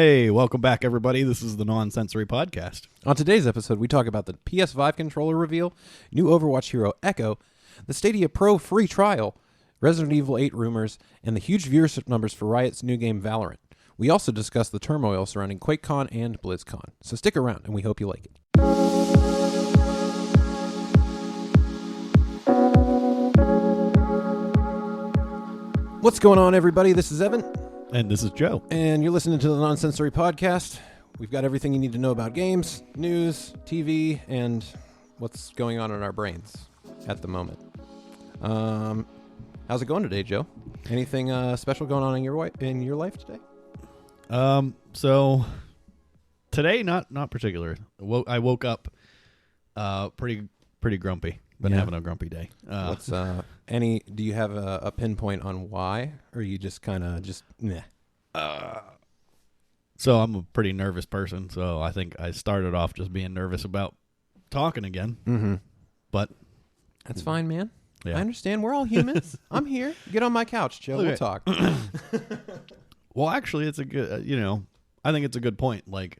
Hey, welcome back, everybody. This is the Nonsensory Podcast. On today's episode, we talk about the PS5 controller reveal, new Overwatch hero Echo, the Stadia Pro free trial, Resident Evil 8 rumors, and the huge viewership numbers for Riot's new game Valorant. We also discuss the turmoil surrounding QuakeCon and BlizzCon. So stick around, and we hope you like it. What's going on, everybody? This is Evan. And this is Joe. And you're listening to the Nonsensory Podcast. We've got everything you need to know about games, news, TV, and what's going on in our brains at the moment. How's it going today, Joe? Anything special going on in your life today? So today, not particular. I woke up pretty grumpy. Been having a grumpy day. Do you have a pinpoint on why, or you just kind of meh? So I'm a pretty nervous person, so I think I started off just being nervous about talking again. Mm-hmm. But that's fine, man. Yeah. I understand. We're all humans. I'm here. Get on my couch, Joe. Okay. We'll talk. Well, actually, it's a good, I think it's a good point. Like,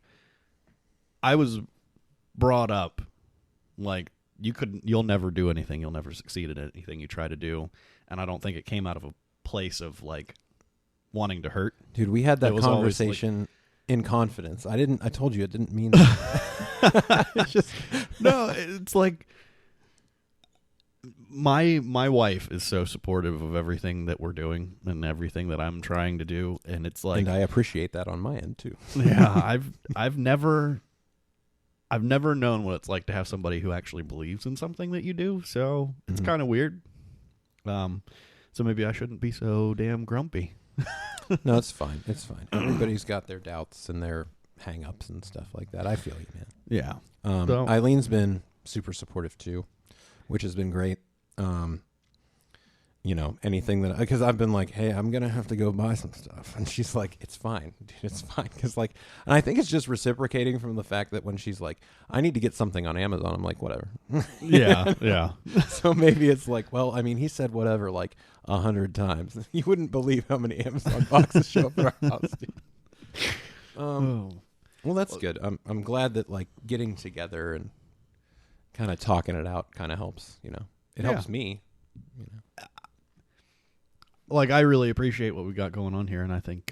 I was brought up, like, you'll never do anything. You'll never succeed at anything you try to do. And I don't think it came out of a place of, like, wanting to hurt. Dude, we had that conversation in confidence. I told you I didn't mean that. No, it's like, my wife is so supportive of everything that we're doing and everything that I'm trying to do. And it's like, and I appreciate that on my end too. Yeah, I've never known what it's like to have somebody who actually believes in something that you do, so it's kind of weird. So maybe I shouldn't be so damn grumpy. No, it's fine. It's fine. Everybody's got their doubts and their hang-ups and stuff like that. I feel you, man. Yeah. Eileen's been super supportive too, which has been great. Anything that, because I've been like, hey, I'm going to have to go buy some stuff. And she's like, it's fine, dude, it's fine. Because and I think it's just reciprocating from the fact that when she's like, I need to get something on Amazon, I'm like, whatever. Yeah. So maybe it's like, well, I mean, he said whatever like 100 times. You wouldn't believe how many Amazon boxes show up at our house, dude. Well, that's good. I'm glad that like getting together and kind of talking it out kind of helps, It helps me, Like, I really appreciate what we got going on here, and I think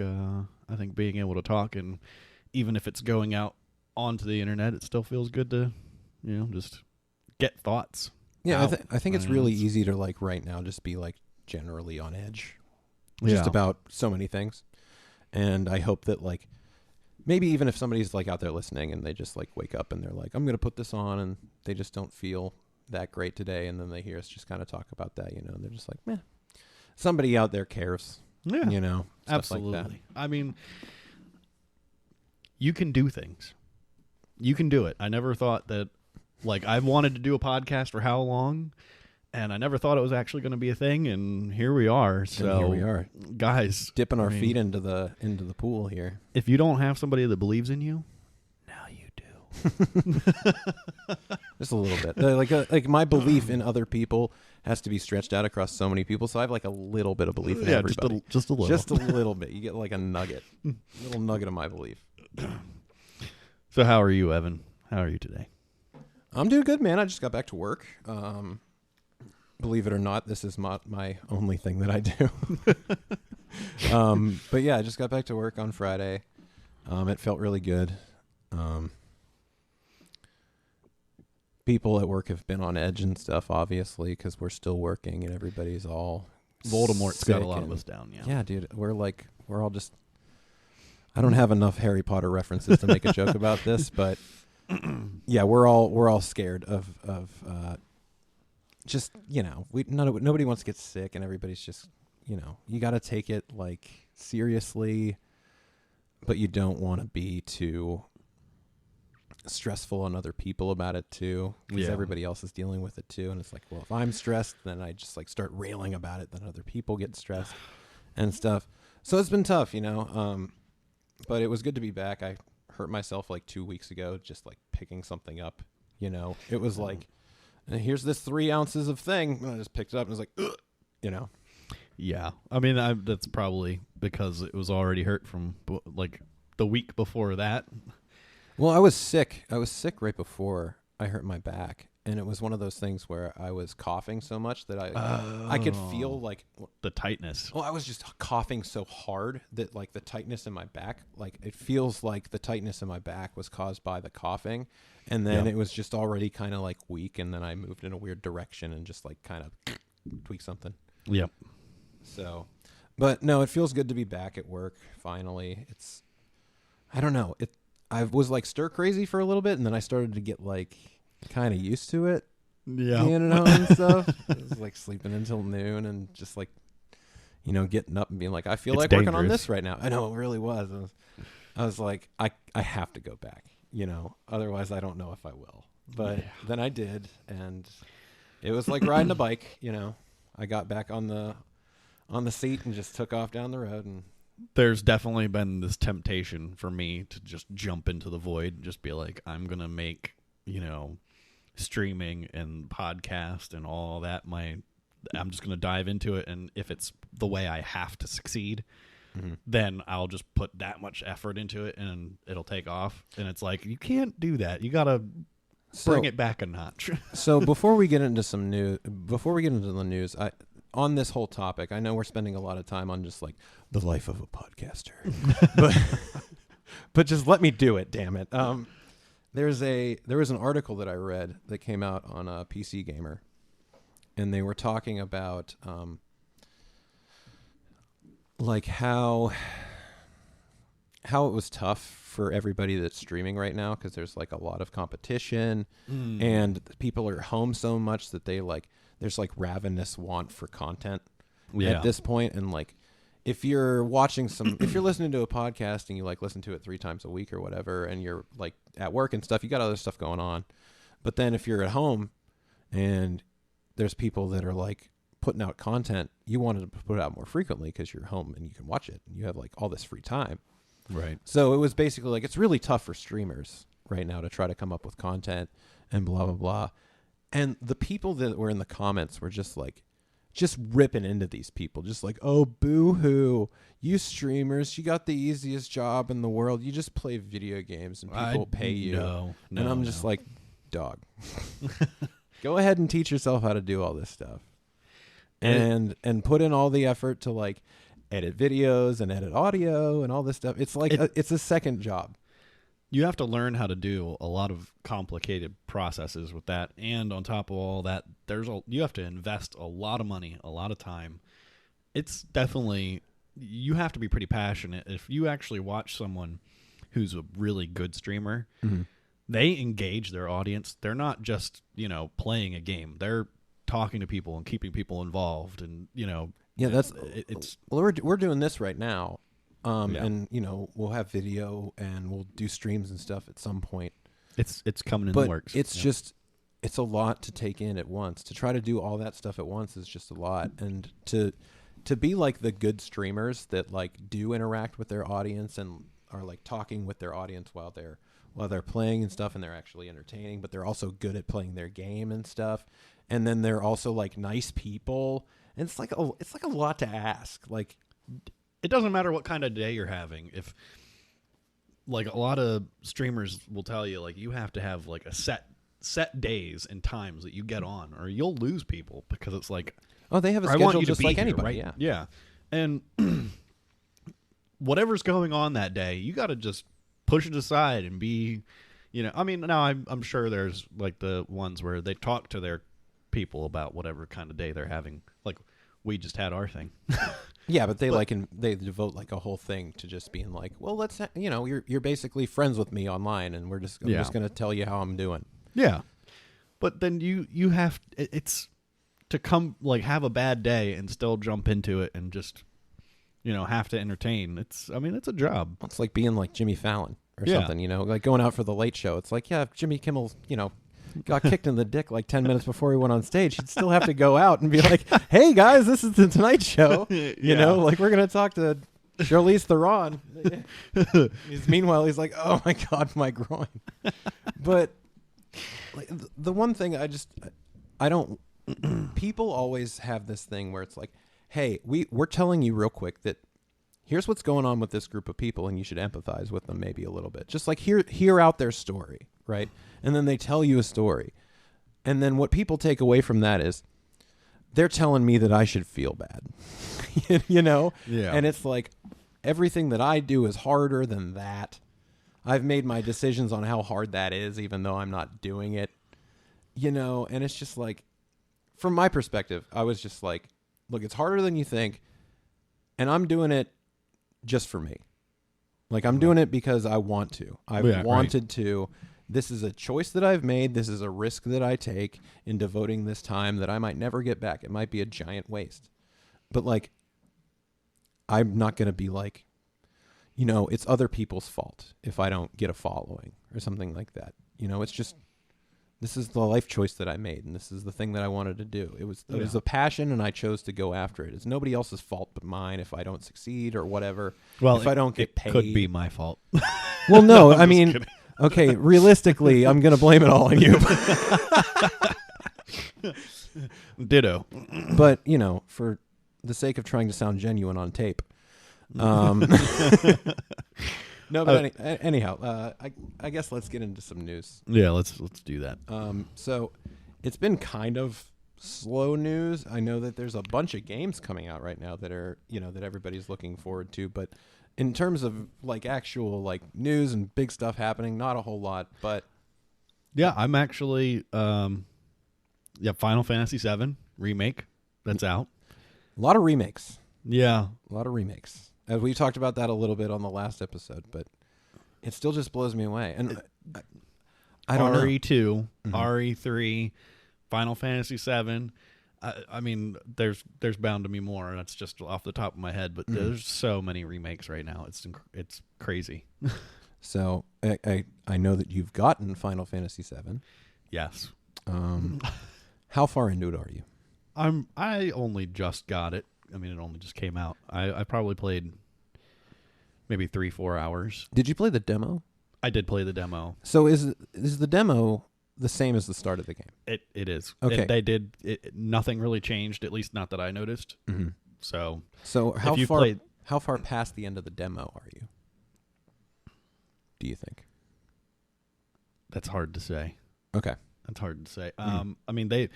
being able to talk, and even if it's going out onto the internet, it still feels good to, just get thoughts. Yeah, I think it's really easy to, like, right now just be, like, generally on edge. Just about so many things. And I hope that, like, maybe even if somebody's, like, out there listening and they just, like, wake up and they're like, I'm going to put this on, and they just don't feel that great today, and then they hear us just kind of talk about that, and they're just like, meh. Somebody out there cares. Yeah. Absolutely. Like that. I mean, you can do things. You can do it. I never thought that, like, I've wanted to do a podcast for how long, and I never thought it was actually going to be a thing, and here we are. So here we are. Guys. Dipping our feet into the pool here. If you don't have somebody that believes in you, now you do. Just a little bit. Like my belief in other people has to be stretched out across so many people, so I have like a little bit of belief in everybody. Just a little. Just a little bit. You get like a little nugget of my belief. So how are you, Evan? How are you today? I'm doing good, man. I just got back to work. Believe it or not, this is my only thing that I do. But yeah, I just got back to work on Friday. It felt really good. People at work have been on edge and stuff, obviously, because we're still working and everybody's all Voldermort's got a lot of us down. Yeah, dude. We're all just. I don't have enough Harry Potter references to make a joke about this, but yeah, we're all scared of just nobody wants to get sick, and everybody's just you got to take it like seriously, but you don't want to be too stressful on other people about it too, because everybody else is dealing with it too, and it's like, well, if I'm stressed, then I just like start railing about it, then other people get stressed and stuff. So it's been tough, but it was good to be back. I hurt myself like 2 weeks ago just like picking something up. It was like, here's this 3 ounces of thing, and I just picked it up and was like, ugh, Yeah, I mean, that's probably because it was already hurt from like the week before that. Well, I was sick. I was sick right before I hurt my back. And it was one of those things where I was coughing so much that I could feel like the tightness. Well, I was just coughing so hard that like the tightness in my back, like it feels like the tightness in my back was caused by the coughing. And then it was just already kind of like weak. And then I moved in a weird direction and just like kind of tweaked something. Yep. So, but no, it feels good to be back at work. Finally. I don't know. I was like stir crazy for a little bit. And then I started to get like kind of used to it. Yeah. Being at home and stuff. I was like sleeping until noon and just like, getting up and being like, I feel like working on this right now. I know it really was. I was like, I have to go back, otherwise I don't know if I will. But then I did. And it was like riding a bike, I got back on the seat and just took off down the road. And there's definitely been this temptation for me to just jump into the void and just be like, I'm going to make, streaming and podcast and all that. I'm just going to dive into it. And if it's the way I have to succeed, then I'll just put that much effort into it and it'll take off. And it's like, you can't do that. You got to bring it back a notch. So before we get into the news, on this whole topic, I know we're spending a lot of time on just like the life of a podcaster, but just let me do it. Damn it. There was an article that I read that came out on PC Gamer, and they were talking about like how it was tough for everybody that's streaming right now because there's like a lot of competition and people are home so much that there's like ravenous want for content at this point. And like if you're listening to a podcast and you like listen to it 3 times a week or whatever, and you're like at work and stuff, you got other stuff going on. But then if you're at home and there's people that are like putting out content, you want to put it out more frequently because you're home and you can watch it and you have like all this free time. Right. So it was basically like, it's really tough for streamers right now to try to come up with content and blah, blah, blah. And the people that were in the comments were just ripping into these people, just like, oh, boo-hoo, you streamers, you got the easiest job in the world. You just play video games and people pay you. No, and I'm just like, dog, go ahead and teach yourself how to do all this stuff. And put in all the effort to like edit videos and edit audio and all this stuff. It's like it's a second job. You have to learn how to do a lot of complicated processes with that. And on top of all that, you have to invest a lot of money, a lot of time. It's definitely, you have to be pretty passionate. If you actually watch someone who's a really good streamer, they engage their audience. They're not just, playing a game. They're talking to people and keeping people involved. And, we're doing this right now. And we'll have video and we'll do streams and stuff at some point. It's coming in the works. It's a lot to take in at once. To try to do all that stuff at once is just a lot. And to be like the good streamers that like do interact with their audience and are like talking with their audience while they're playing and stuff, and they're actually entertaining, but they're also good at playing their game and stuff. And then they're also like nice people. And it's like a lot to ask. Like, it doesn't matter what kind of day you're having. If like a lot of streamers will tell you, like, you have to have like a set days and times that you get on, or you'll lose people because it's like, oh, they have a schedule just like anybody. Right? Yeah. And whatever's going on that day, you got to just push it aside and be, I mean, now I'm sure there's like the ones where they talk to their people about whatever kind of day they're having. Like we just had our thing. Yeah, but they devote like a whole thing to just being like, well, let's you're basically friends with me online, and I'm just going to tell you how I'm doing. Yeah, but then you have it's to come like have a bad day and still jump into it and just have to entertain. It's a job. It's like being like Jimmy Fallon or something. Like going out for the Late Show. It's like, yeah, if Jimmy Kimmel got kicked in the dick like 10 minutes before he went on stage, he'd still have to go out and be like, hey guys, this is the Tonight Show. Like we're going to talk to Charlize Theron. Meanwhile, he's like, oh my God, my groin. But like, the one thing I don't, people always have this thing where it's like, hey, we're telling you real quick that here's what's going on with this group of people, and you should empathize with them maybe a little bit. Just like hear out their story, right? And then they tell you a story. And then what people take away from that is they're telling me that I should feel bad, you know? Yeah. And it's like everything that I do is harder than that. I've made my decisions on how hard that is, even though I'm not doing it, you know? And it's just like, from my perspective, I was just like, look, it's harder than you think. And I'm doing it just for me. Like, I'm doing it because I want to. I've wanted to. This is a choice that I've made. This is a risk that I take in devoting this time that I might never get back. It might be a giant waste. But, like, I'm not going to be like, you know, it's other people's fault if I don't get a following or something like that. You know, it's just, this is the life choice that I made, and this is the thing that I wanted to do. It was a passion, and I chose to go after it. It's nobody else's fault but mine if I don't succeed or whatever. Well, if I don't get paid. Could be my fault. Well, no, I mean, okay, realistically, I'm going to blame it all on you. Ditto. But, you know, for the sake of trying to sound genuine on tape. No, but anyhow, I guess let's get into some news. Yeah, let's do that. So it's been kind of slow news. I know that there's a bunch of games coming out right now that are, you know, that everybody's looking forward to, but in terms of like actual like news and big stuff happening, not a whole lot. But yeah, I'm actually Final Fantasy VII Remake that's out. A lot of remakes. Yeah, a lot of remakes. We talked about that a little bit on the last episode, but it still just blows me away. And I don't know. RE2, RE3, Final Fantasy VII. I mean, there's bound to be more. That's just off the top of my head, but there's so many remakes right now. It's crazy. So I know that you've gotten Final Fantasy VII. Yes. How far into it are you? I only just got it. I mean, it only just came out. I probably played maybe 3-4 hours. Did you play the demo? I did play the demo. So is the demo the same as the start of the game? It is. Okay. Nothing really changed, at least not that I noticed. Mm-hmm. So how far past the end of the demo are you? Do you think? That's hard to say. Okay. That's hard to say. I mean,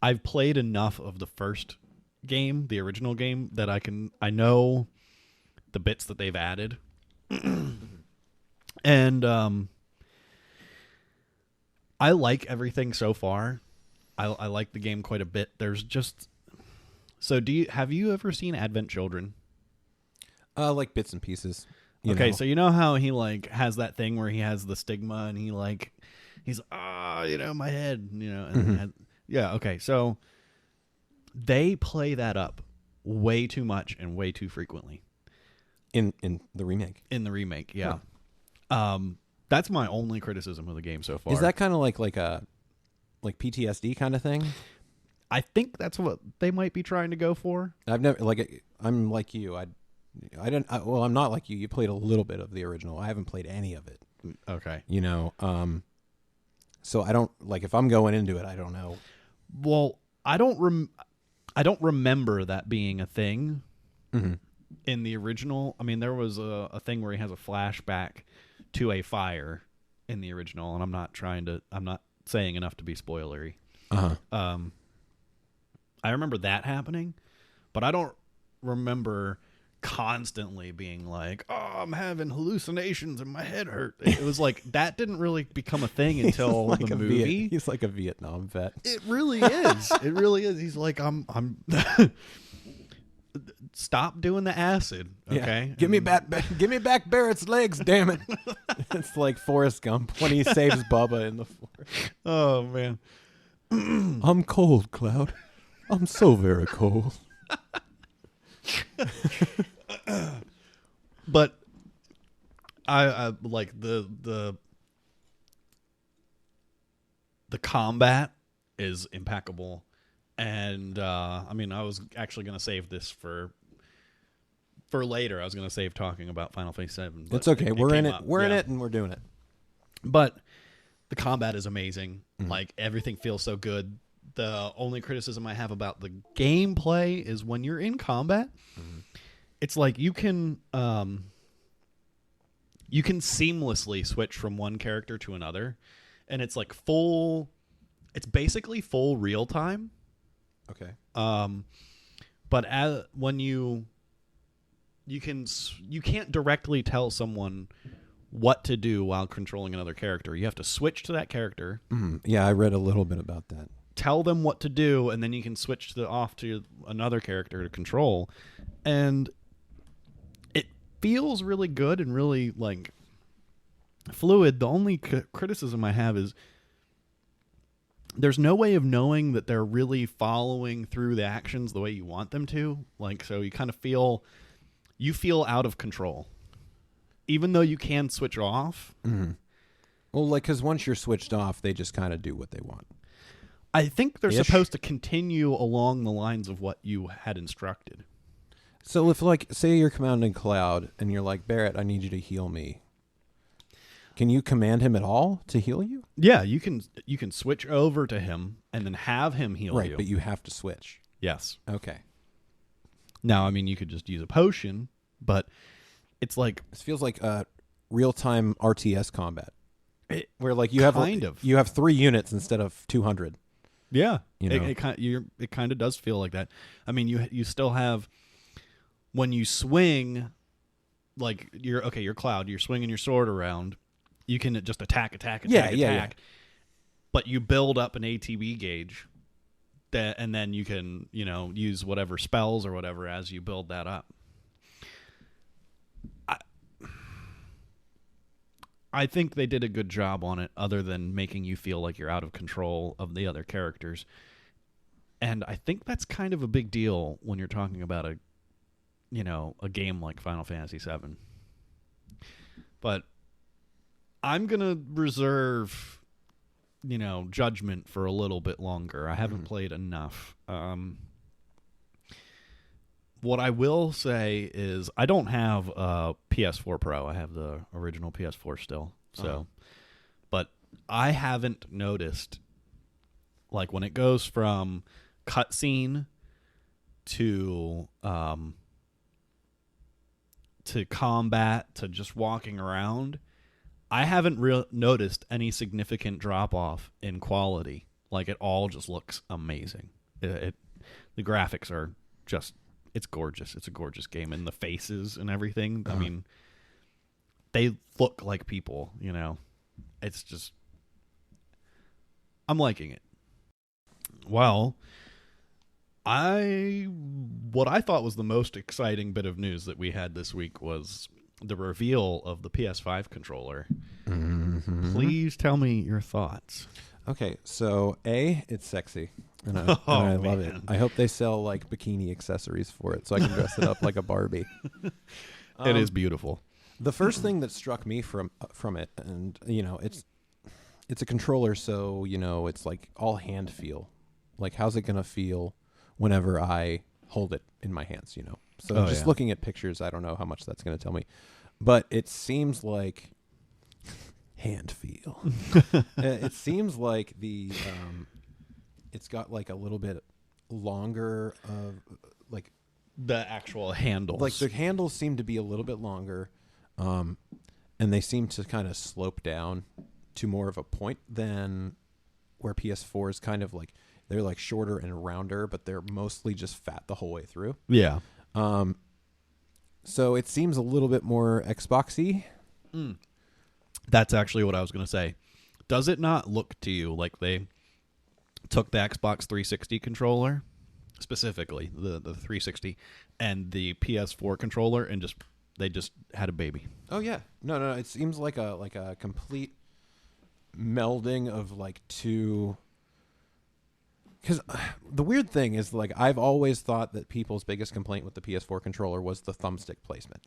I've played enough of the first game, the original game, that I know the bits that they've added. And I like everything so far. I like the game quite a bit. There's just have you ever seen Advent Children? Like bits and pieces. Okay, so you know how he like has that thing where he has the stigma and he's my head, and yeah, okay. So they play that up way too much and way too frequently. In the remake. In the remake, yeah. Huh. That's my only criticism of the game so far. Is that kind of like PTSD kind of thing? I think that's what they might be trying to go for. I'm like you. I'm not like you. You played a little bit of the original. I haven't played any of it. Okay. So I don't if I'm going into it, I don't know. Well, I don't remember that being a thing in the original. I mean, there was a thing where he has a flashback to a fire in the original, and I'm not saying enough to be spoilery. I remember that happening, but I don't remember constantly being like, oh, I'm having hallucinations and my head hurt. It was like that didn't really become a thing until like the movie. He's like a Vietnam vet. It really is. It really is. He's like, I'm stop doing the acid, okay? Yeah. Give me back Barrett's legs, damn it. It's like Forrest Gump when he saves Bubba in the forest. Oh man. I'm cold, Cloud. I'm so very cold. But I like the combat is impeccable, and I mean, I was actually going to save this for later. I was going to save talking about Final Fantasy VII. It's okay. We're in it. We're in it, and we're doing it. But the combat is amazing. Like everything feels so good. The only criticism I have about the gameplay is when you're in combat, it's like you can seamlessly switch from one character to another, and it's like it's basically full real time. Okay. But when you can't directly tell someone what to do while controlling another character. You have to switch to that character. Mm-hmm. Yeah, I read a little bit about that. Tell them what to do, and then you can switch off to another character to control. And it feels really good and really like fluid. The only criticism I have is there's no way of knowing that they're really following through the actions the way you want them to. Like, so you kind of feel out of control, even though you can switch off. Mm-hmm. Well, like, because once you're switched off, they just kind of do what they want. I think they're supposed to continue along the lines of what you had instructed. So if, like, say you're commanding Cloud and you're like, Barrett, I need you to heal me. Can you command him at all to heal you? Yeah, you can switch over to him and then have him heal you. Right, but you have to switch. Yes. Okay. Now, I mean, you could just use a potion, but it's like... This feels like real-time RTS combat. Where, like, you have 3 units instead of 200. Yeah, you know? It kind of does feel like that. I mean, you still have, when you swing, like you're Cloud, you're swinging your sword around, you can just attack, but you build up an ATB gauge, and then you can use whatever spells or whatever as you build that up. I think they did a good job on it, other than making you feel like you're out of control of the other characters. And I think that's kind of a big deal when you're talking about a game like Final Fantasy VII. But I'm going to reserve, judgment for a little bit longer. I haven't played enough. What I will say is I don't have a PS4 Pro. I have the original PS4 still. So, but I haven't noticed, like, when it goes from cutscene to combat to just walking around, I haven't noticed any significant drop off in quality. Like, it all just looks amazing. The graphics are just... It's gorgeous. It's a gorgeous game. And the faces and everything, I mean, they look like people, It's just... I'm liking it. Well, what I thought was the most exciting bit of news that we had this week was the reveal of the PS5 controller. Mm-hmm. Please tell me your thoughts. Okay, so it's sexy. And I love it. I hope they sell like bikini accessories for it so I can dress it up like a Barbie. It is beautiful. The first thing that struck me from it, and it's a controller, so it's like all hand feel. Like, how's it gonna feel whenever I hold it in my hands? So looking at pictures, I don't know how much that's gonna tell me, but it seems like hand feel. It seems like it's got like a little bit longer of like the actual handles. Like the handles seem to be a little bit longer, and they seem to kind of slope down to more of a point than where PS4 is kind of like they're like shorter and rounder, but they're mostly just fat the whole way through. Yeah. So it seems a little bit more Xboxy. That's actually what I was going to say. Does it not look to you like they took the Xbox 360 controller, specifically the 360, and the PS4 controller, and they just had a baby? Oh yeah, no. It seems like a complete melding of like two. Because the weird thing is, like, I've always thought that people's biggest complaint with the PS4 controller was the thumbstick placement.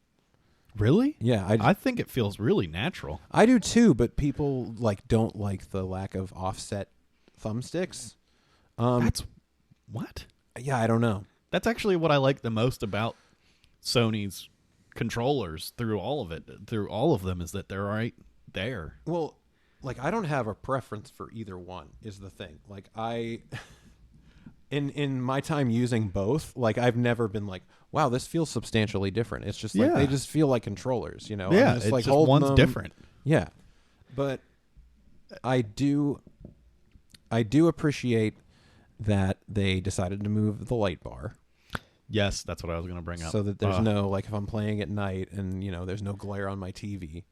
Really? Yeah, I think it feels really natural. I do too, but people like don't like the lack of offset thumbsticks. That's what? Yeah, I don't know. That's actually what I like the most about Sony's controllers through all of them, is that they're right there. Well, like, I don't have a preference for either one is the thing. Like, in my time using both, like I've never been like, wow, this feels substantially different. It's just like they just feel like controllers, you know. Yeah, I'm just it's like just one's different. Yeah, but I do appreciate that they decided to move the light bar. Yes, that's what I was going to bring up. So that there's no, like, if I'm playing at night and, you know, there's no glare on my TV.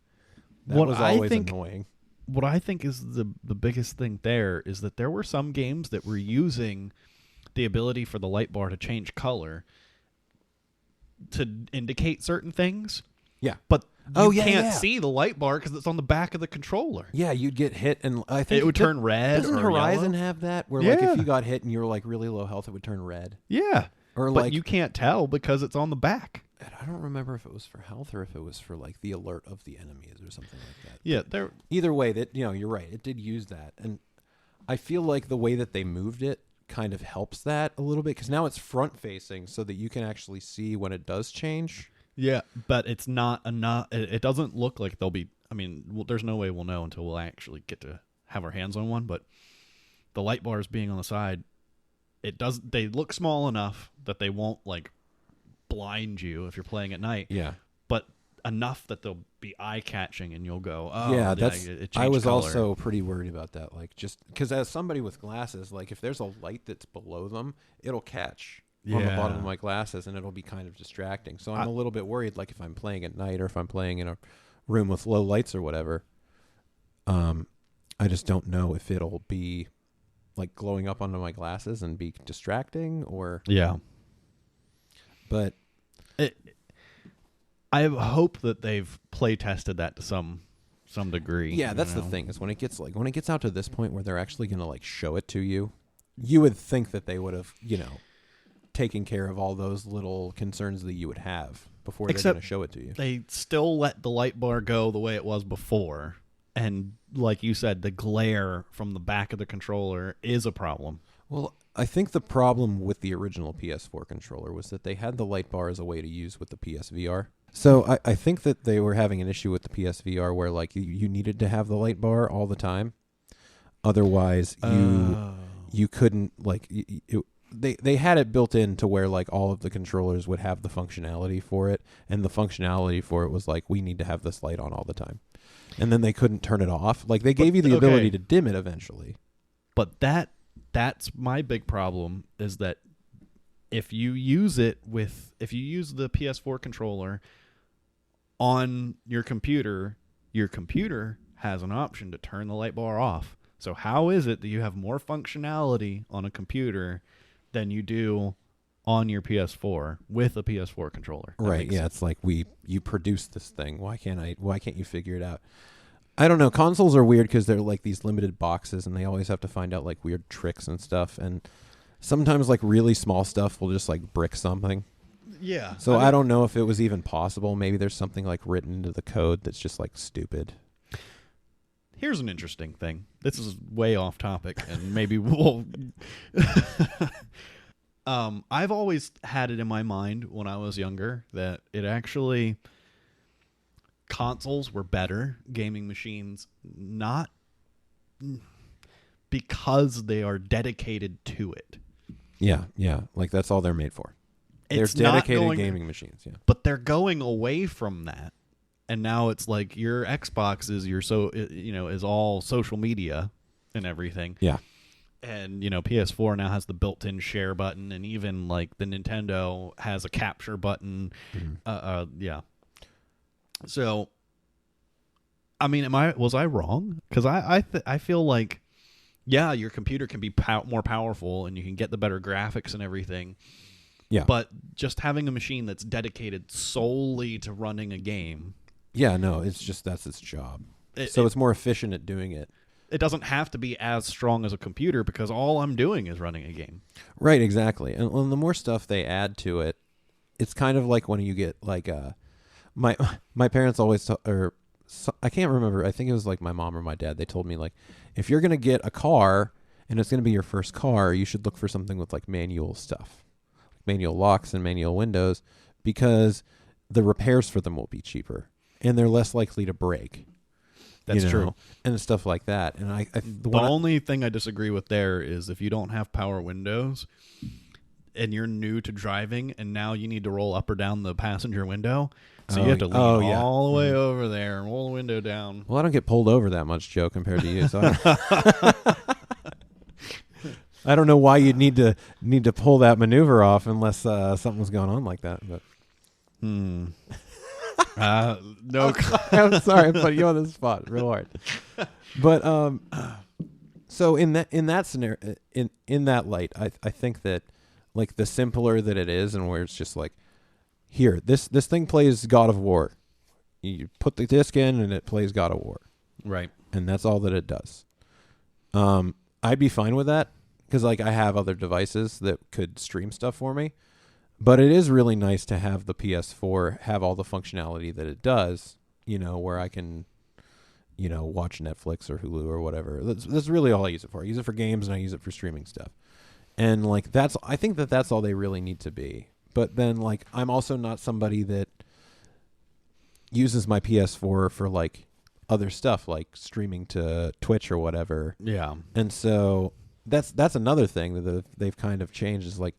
That was always annoying. What I think is the biggest thing there is that there were some games that were using the ability for the light bar to change color to indicate certain things. Yeah. But you can't see the light bar because it's on the back of the controller. Yeah, you'd get hit, and I think it would turn red. Doesn't or Horizon yellow? have that? Where, like, if you got hit and you were, like, really low health, it would turn red? Yeah. Or but like, you can't tell because it's on the back. I don't remember if it was for health or if it was for, like, the alert of the enemies or something like that. Yeah. Either way, that, you know, you're right. It did use that. And I feel like the way that they moved it kind of helps that a little bit, because now it's front-facing so that you can actually see when it does change. Yeah, but it's not enough. It doesn't look like they'll be. I mean, there's no way we'll know until we'll actually get to have our hands on one. But the light bars being on the side, they look small enough that they won't, like, blind you if you're playing at night. Yeah, but enough that they'll be eye-catching and you'll go, oh, yeah. I was color. Also pretty worried about that. Like, just because as somebody with glasses, like, if there's a light that's below them, it'll catch on the bottom of my glasses, and it'll be kind of distracting. So I'm a little bit worried, like, if I'm playing at night or if I'm playing in a room with low lights or whatever. I just don't know if it'll be, like, glowing up onto my glasses and be distracting or... Yeah. But... I hope that they've play tested that to some degree. Yeah, that's the thing, is when it gets out to this point where they're actually going to, like, show it to you, you would think that they would have, you know, taken care of all those little concerns that you would have before they're going to show it to you. They still let the light bar go the way it was before. And like you said, the glare from the back of the controller is a problem. Well, I think the problem with the original PS4 controller was that they had the light bar as a way to use with the PSVR. So I think that they were having an issue with the PSVR where, like, you needed to have the light bar all the time. Otherwise, you couldn't, like... They had it built in to where, like, all of the controllers would have the functionality for it, and the functionality for it was like, we need to have this light on all the time, and then they couldn't turn it off. Like, they gave you the ability to dim it eventually. But that's my big problem, is that if you use the PS4 controller on your computer has an option to turn the light bar off. So how is it that you have more functionality on a computer than you do on your PS4 with a PS4 controller? Right, yeah, it's like you produced this thing. Why can't you figure it out? I don't know. Consoles are weird because they're like these limited boxes, and they always have to find out, like, weird tricks and stuff, and sometimes, like, really small stuff will just, like, brick something. Yeah. So I don't know if it was even possible. Maybe there's something, like, written into the code that's just, like, stupid. Here's an interesting thing. This is way off topic, and maybe we'll... I've always had it in my mind when I was younger that it actually... Consoles were better, gaming machines not because they are dedicated to it. Yeah. Like, that's all they're made for. They're dedicated gaming machines, yeah. But they're going away from that. And now it's like your Xbox is all social media and everything. Yeah. And, PS4 now has the built-in share button, and even, like, the Nintendo has a capture button. Mm-hmm. Yeah. So, I mean, was I wrong? Because I feel like, yeah, your computer can be more powerful, and you can get the better graphics and everything. Yeah. But just having a machine that's dedicated solely to running a game. Yeah, no, it's just that's its job. It's more efficient at doing it. It doesn't have to be as strong as a computer because all I'm doing is running a game. Right, exactly. And the more stuff they add to it, it's kind of like when you get, like, my parents always I can't remember. I think it was like my mom or my dad. They told me, like, if you're going to get a car and it's going to be your first car, you should look for something with, like, manual stuff, like manual locks and manual windows, because the repairs for them will be cheaper and they're less likely to break. That's true. And stuff like that. And the only thing I disagree with there is if you don't have power windows and you're new to driving and now you need to roll up or down the passenger window, so you have to lean all the way over there and roll the window down. Well, I don't get pulled over that much, Joe, compared to you. So I don't know why you'd need to pull that maneuver off unless something was going on like that. But no. I'm sorry, I put you on the spot real hard. But so in that scenario, in that light, I think that like the simpler that it is, and where it's just like, here, this thing plays God of War. You put the disc in, and it plays God of War. Right. And that's all that it does. I'd be fine with that because like I have other devices that could stream stuff for me. But it is really nice to have the PS4 have all the functionality that it does, where I can, watch Netflix or Hulu or whatever. That's really all I use it for. I use it for games and I use it for streaming stuff. And like I think that's all they really need to be. But then like I'm also not somebody that uses my PS4 for like other stuff like streaming to Twitch or whatever. Yeah. And so that's another thing that they've kind of changed is like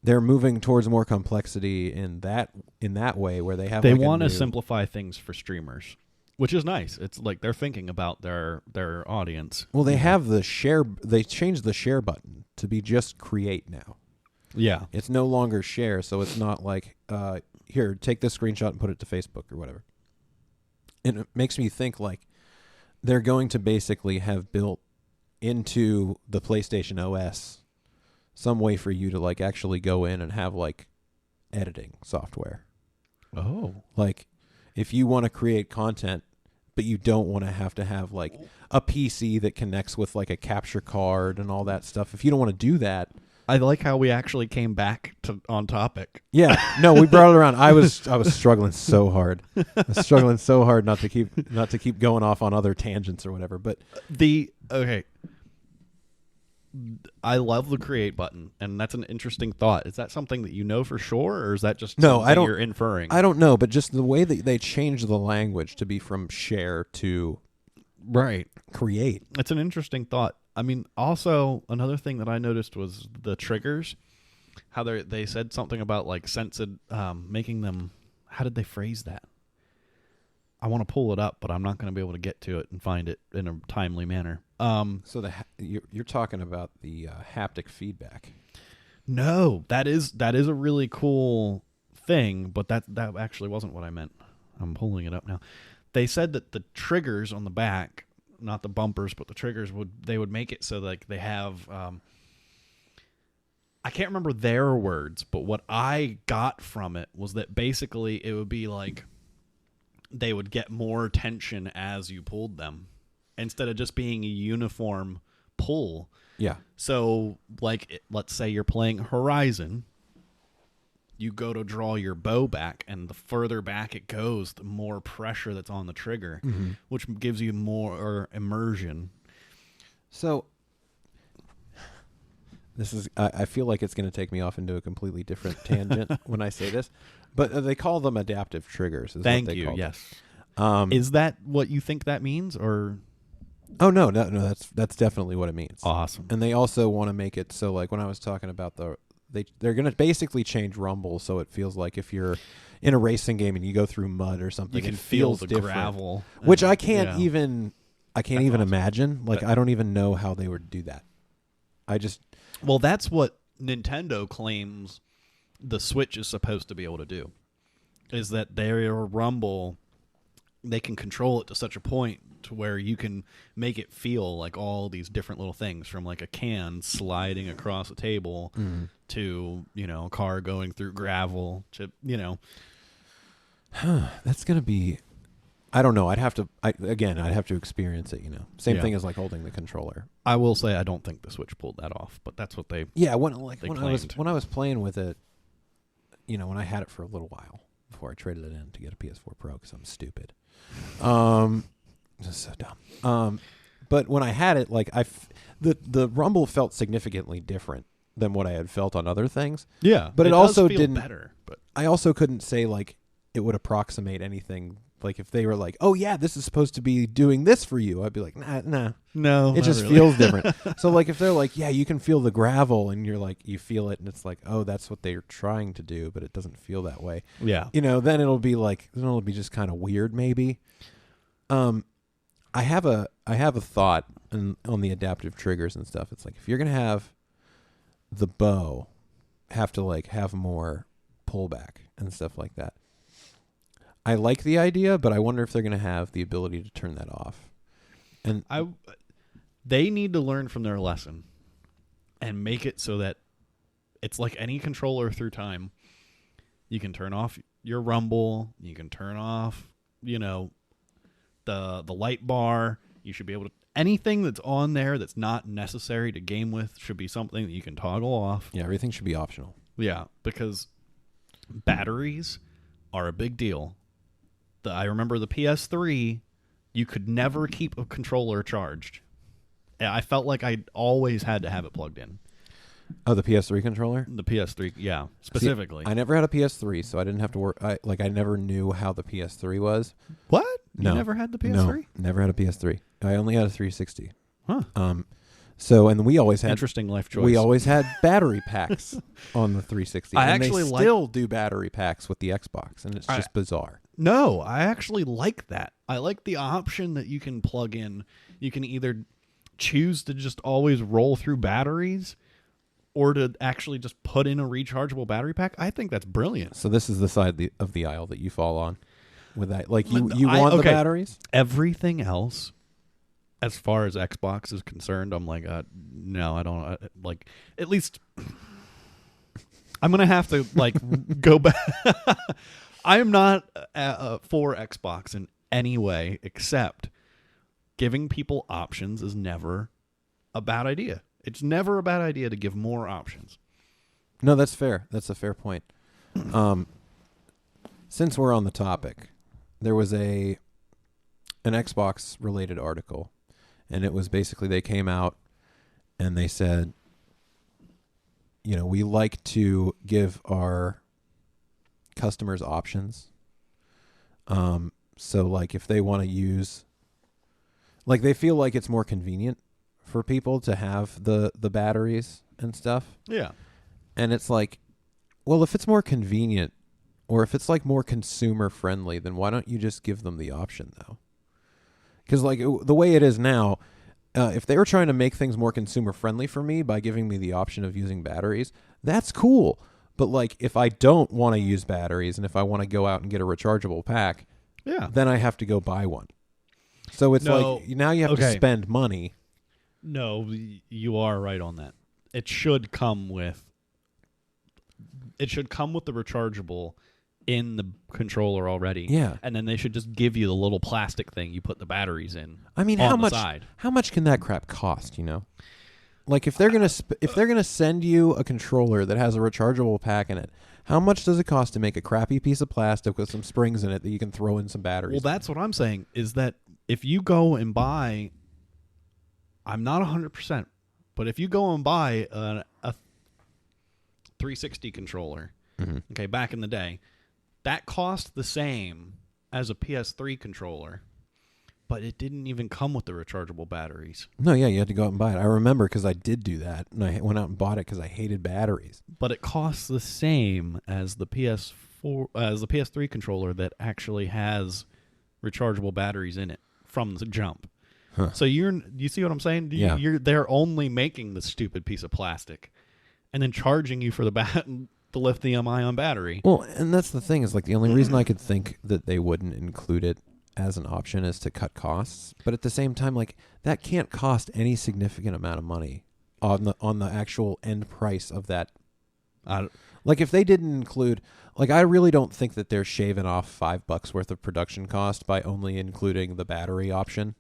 they're moving towards more complexity in that way where they want to simplify things for streamers, which is nice. It's like they're thinking about their audience. Well, they have the share. They changed the share button to be just create now. Yeah, it's no longer share, so it's not like here, take this screenshot and put it to Facebook or whatever. And it makes me think like they're going to basically have built into the PlayStation OS some way for you to like actually go in and have like editing software. Oh. Like if you want to create content, but you don't want to have like a PC that connects with like a capture card and all that stuff. If you don't want to do that. I like how we actually came back on topic. Yeah. No, we brought it around. I was struggling so hard. I was struggling so hard not to keep going off on other tangents or whatever. But okay. I love the create button, and that's an interesting thought. Is that something that you know for sure, or is that just something you're inferring? I don't know, but just the way that they changed the language to be from share to create. It's an interesting thought. I mean, also another thing that I noticed was the triggers. How they said something about like making them. How did they phrase that? I want to pull it up, but I'm not going to be able to get to it and find it in a timely manner. So you're talking about the haptic feedback. No, that is a really cool thing, but that actually wasn't what I meant. I'm pulling it up now. They said that the triggers on the back, not the bumpers, but the triggers would make it so like they have. I can't remember their words, but what I got from it was that basically it would be like they would get more tension as you pulled them instead of just being a uniform pull. Yeah. So, like, let's say you're playing Horizon. You go to draw your bow back, and the further back it goes, the more pressure that's on the trigger, which gives you more immersion. So, this is I feel like it's going to take me off into a completely different tangent when I say this, but they call them adaptive triggers. Thank you. Yes. Is that what you think that means, or? Oh no, that's definitely what it means. Awesome. And they also want to make it so, like when I was talking about they're going to basically change rumble so it feels like if you're in a racing game and you go through mud or something, you can it feel feels the different, gravel, which I can't even awesome. imagine. Like I don't even know how they would do that. Well, that's what Nintendo claims the Switch is supposed to be able to do, is that their rumble, they can control it to such a point to where you can make it feel like all these different little things, from like a can sliding across a table to, a car going through gravel to, That's going to be, I don't know. I'd have to experience it, Same thing as like holding the controller. I will say I don't think the Switch pulled that off, but that's what they when I was playing with it, when I had it for a little while before I traded it in to get a PS4 Pro because I'm stupid. Just so dumb. But when I had it, like the rumble felt significantly different than what I had felt on other things. Yeah, but it also didn't better. But I also couldn't say like it would approximate anything Like if they were like, "Oh yeah, this is supposed to be doing this for you," I'd be like, "Nah." No, It just really. feels different. So like if they're like, "Yeah, you can feel the gravel," and you're like, you feel it, and it's like, "Oh, that's what they're trying to do," but it doesn't feel that way. Yeah. Then it'll be just kind of weird, maybe. I have a thought on the adaptive triggers and stuff. It's like if you're gonna have the bow have to like have more pullback and stuff like that. I like the idea, but I wonder if they're gonna have the ability to turn that off. And they need to learn from their lesson and make it so that it's like any controller through time. You can turn off your rumble. You can turn off, the light bar. You should be able to anything that's on there that's not necessary to game with should be something that you can toggle off. Yeah, everything should be optional. Yeah, because batteries are a big deal. I remember the PS3, you could never keep a controller charged. I felt like I always had to have it plugged in. Oh, the PS3 controller? The PS3, yeah, specifically. See, I never had a PS3, so I didn't have to work. I never knew how the PS3 was. What? No. You never had the PS3? No, never had a PS3. I only had a 360. Huh. So, and we always had interesting life choice. We always had battery packs on the 360. I and actually they still do battery packs with the Xbox, and it's just bizarre. No, I actually like that. I like the option that you can plug in. You can either choose to just always roll through batteries or to actually just put in a rechargeable battery pack. I think that's brilliant. So this is the side of the aisle that you fall on with that. Like you want the batteries? Everything else, as far as Xbox is concerned, I'm like, no, I don't. At least I'm going to have to go back. I am not for Xbox in any way, except giving people options is never a bad idea. It's never a bad idea to give more options. No, that's fair. That's a fair point. Since we're on the topic, there was an Xbox related article, and it was basically they came out and they said, we like to give our customers options. So like if they want to use, like they feel like it's more convenient for people to have the batteries and stuff. Yeah. And it's like, well, if it's more convenient or if it's like more consumer friendly, then why don't you just give them the option though? Because like the way it is now, if they were trying to make things more consumer friendly for me by giving me the option of using batteries, that's cool. But like if I don't want to use batteries and if I want to go out and get a rechargeable pack, then I have to go buy one. So it's like now you have to spend money. No, you are right on that. It should come with the rechargeable in the controller already. Yeah. And then they should just give you the little plastic thing you put the batteries in. I mean, how much can that crap cost, Like if they're going to send you a controller that has a rechargeable pack in it, how much does it cost to make a crappy piece of plastic with some springs in it that you can throw in some batteries? Well, that's what I'm saying is that if you go and buy, I'm not 100%, but if you go and buy a 360 controller, okay, back in the day, that cost the same as a PS3 controller, but it didn't even come with the rechargeable batteries. No, yeah, you had to go out and buy it. I remember because I did do that, and I went out and bought it because I hated batteries. But it costs the same as the PS3 controller that actually has rechargeable batteries in it from the jump. Huh. So you see what I'm saying? Yeah. They're only making the stupid piece of plastic and then charging you for the lithium-ion battery. Well, and that's the thing is like the only reason I could think that they wouldn't include it as an option is to cut costs. But at the same time, like that can't cost any significant amount of money on the actual end price of that. Like if they didn't include, like I really don't think that they're shaving off $5 worth of production cost by only including the battery option.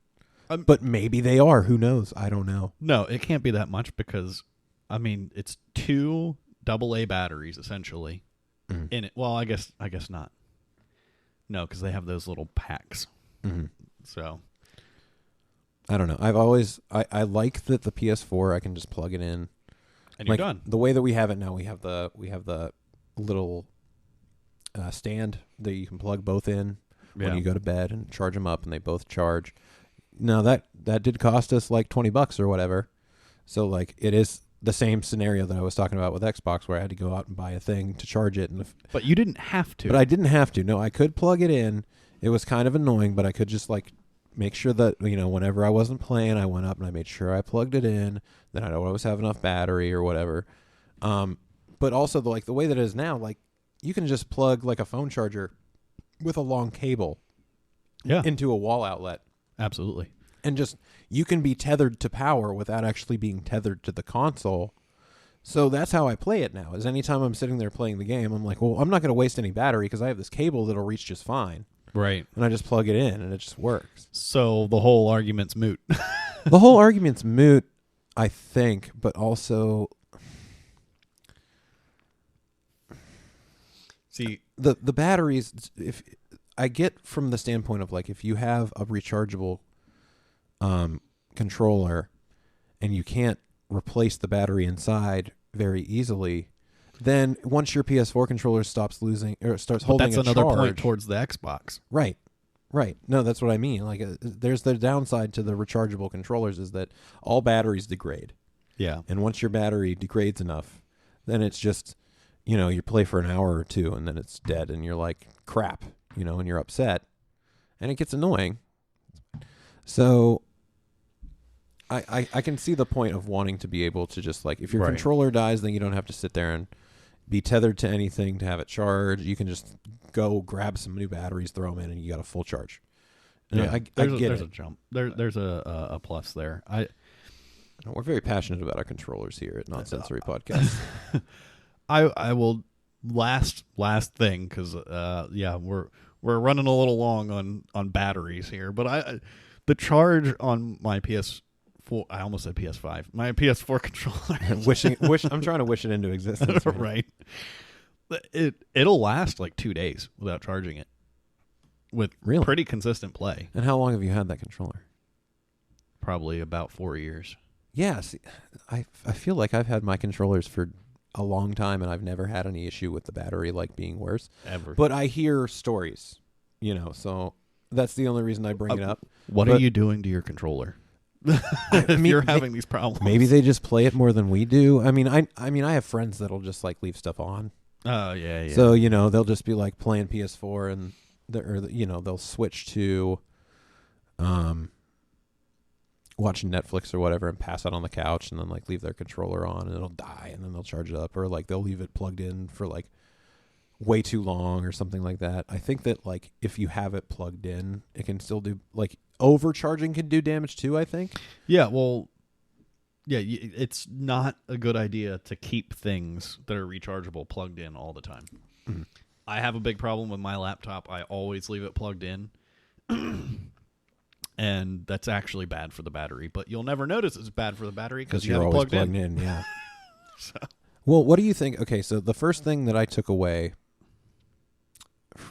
But maybe they are. Who knows? I don't know. No, it can't be that much because, I mean, it's 2 AA batteries essentially in it. Well, I guess not. No, because they have those little packs. So I don't know. I like that the PS4 I can just plug it in. And you're done. The way that we have it now, we have the little stand that you can plug both in, when you go to bed and charge them up, and they both charge. Now that did cost us like $20 or whatever. So like it is the same scenario that I was talking about with Xbox, where I had to go out and buy a thing to charge it. But you didn't have to. But I didn't have to. No, I could plug it in. It was kind of annoying, but I could just like make sure that, whenever I wasn't playing, I went up and I made sure I plugged it in. Then I always have enough battery or whatever. But also the way that it is now, like you can just plug like a phone charger with a long cable into a wall outlet. Absolutely. And just, you can be tethered to power without actually being tethered to the console. So that's how I play it now, is anytime I'm sitting there playing the game, I'm like, well, I'm not going to waste any battery because I have this cable that'll reach just fine. Right. And I just plug it in and it just works. So the whole argument's moot. The whole argument's moot, I think, but also... See, the batteries, if I get from the standpoint of like, if you have a rechargeable controller and you can't replace the battery inside very easily, then once your PS4 controller stops losing or starts holding a charge, that's another point towards the Xbox. Right. No, that's what I mean. Like, there's the downside to the rechargeable controllers is that all batteries degrade. Yeah. And once your battery degrades enough, then it's just, you play for an hour or two and then it's dead and you're like, crap, and you're upset and it gets annoying. So I can see the point of wanting to be able to just like, if your controller dies, then you don't have to sit there and be tethered to anything to have it charge. You can just go grab some new batteries, throw them in, and you got a full charge. And yeah, I get there's it. a jump. There's a plus there. We're very passionate about our controllers here at Nonsensory Podcast. I will last thing because we're running a little long on batteries here, but the charge on my PS4, I almost said PS5, my PS4 controller. I'm trying to wish it into existence. Right. It'll last like 2 days without charging it with pretty consistent play. And how long have you had that controller? Probably about 4 years. Yeah, see, I feel like I've had my controllers for a long time and I've never had any issue with the battery like being worse. Ever. But I hear stories, so that's the only reason I bring it up. What are you doing to your controller? If you're having these problems, maybe they just play it more than we do. I mean, I have friends that'll just like leave stuff on. Oh yeah. So they'll just be like playing PS4 and they'll switch to, watching Netflix or whatever and pass out on the couch and then like leave their controller on and it'll die and then they'll charge it up, or like they'll leave it plugged in for like way too long or something like that. I think that like if you have it plugged in, it can still do like overcharging can do damage too, I think. Yeah, well, yeah, it's not a good idea to keep things that are rechargeable plugged in all the time. Mm-hmm. I have a big problem with my laptop. I always leave it plugged in. And that's actually bad for the battery, but you'll never notice it's bad for the battery because you're always plugged in. Yeah. Well, what do you think? Okay, so the first thing that I took away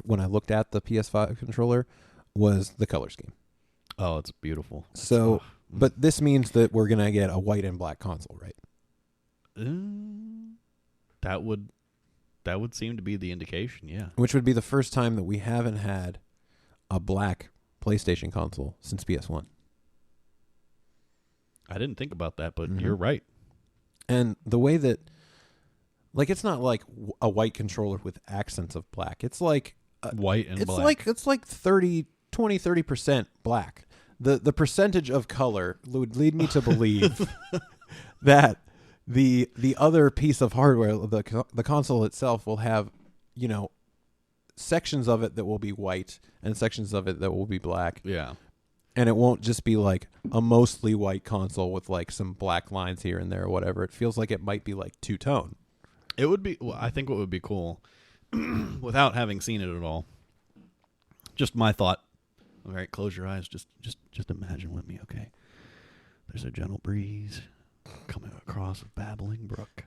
when I looked at the PS5 controller was the color scheme. Oh, it's beautiful. So, but this means that we're going to get a white and black console, right? That would seem to be the indication, yeah. Which would be the first time that we haven't had a black PlayStation console since PS1. I didn't think about that, but you're right. And the way that, like, it's not like a white controller with accents of black. It's like white and black. It's like 30% black. The percentage of color would lead me to believe that the other piece of hardware, the console itself, will have, sections of it that will be white and sections of it that will be black. Yeah. And it won't just be like a mostly white console with like some black lines here and there or whatever. It feels like it might be like two-tone. It would be, well, I think what would be cool, without having seen it at all, just my thought. All right, close your eyes. Just imagine with me, okay? There's a gentle breeze coming across a babbling brook.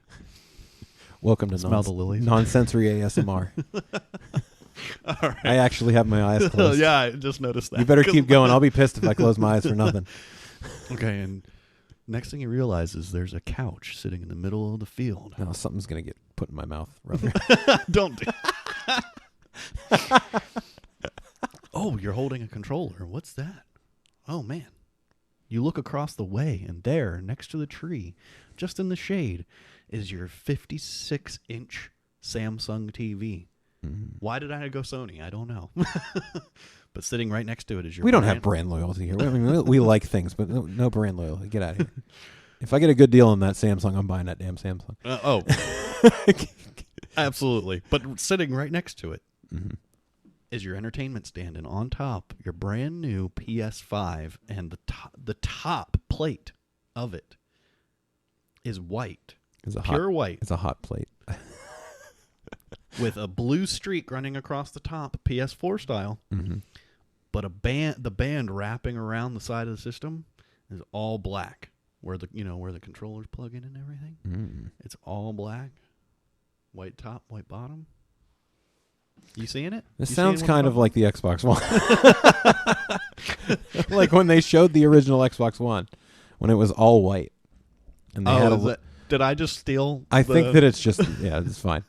Welcome to Smell the lilies. Nonsensory ASMR. All right. I actually have my eyes closed. Yeah, I just noticed that. You better keep going. I'll be pissed if I close my eyes for nothing. Okay, and next thing you realize is there's a couch sitting in the middle of the field. No, something's going to get put in my mouth. Rather. Don't do Oh, you're holding a controller. What's that? Oh, man. You look across the way, and there, next to the tree, just in the shade, is your 56-inch Samsung TV. Mm. Why did I go Sony? I don't know. But sitting right next to it is your We don't have brand loyalty here. I mean, we like things, but no brand loyalty. Get out of here. If I get a good deal on that Samsung, I'm buying that damn Samsung. Absolutely. But sitting right next to it is your entertainment stand, and on top, your brand new PS5, and the top plate of it is white. Pure white. It's a hot plate. With a blue streak running across the top, PS4 style. Mm-hmm. But the band wrapping around the side of the system is all black. Where the controllers plug in and everything. Mm. It's all black. White top, white bottom. You seeing it? This sounds kind of like the Xbox One. Like when they showed the original Xbox One, when it was all white. And they had did I just steal? I think that it's just, it's fine.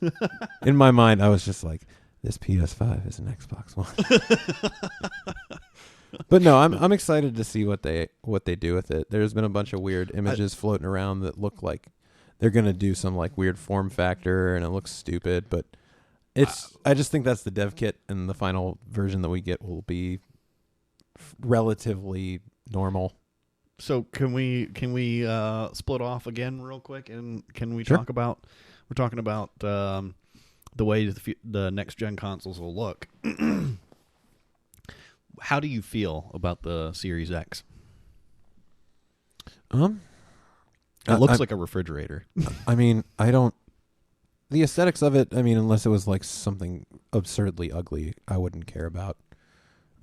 In my mind, I was just like, this PS5 is an Xbox One. But no, I'm excited to see what they do with it. There's been a bunch of weird images floating around that look like they're going to do some like weird form factor, and it looks stupid, but I just think that's the dev kit, and the final version that we get will be relatively normal. So can we split off again real quick, and can we Sure. talk about we're talking about the way the next gen consoles will look. How do you feel about the Series X? It looks like a refrigerator. I mean, the aesthetics of it, I mean, unless it was like something absurdly ugly, I wouldn't care about.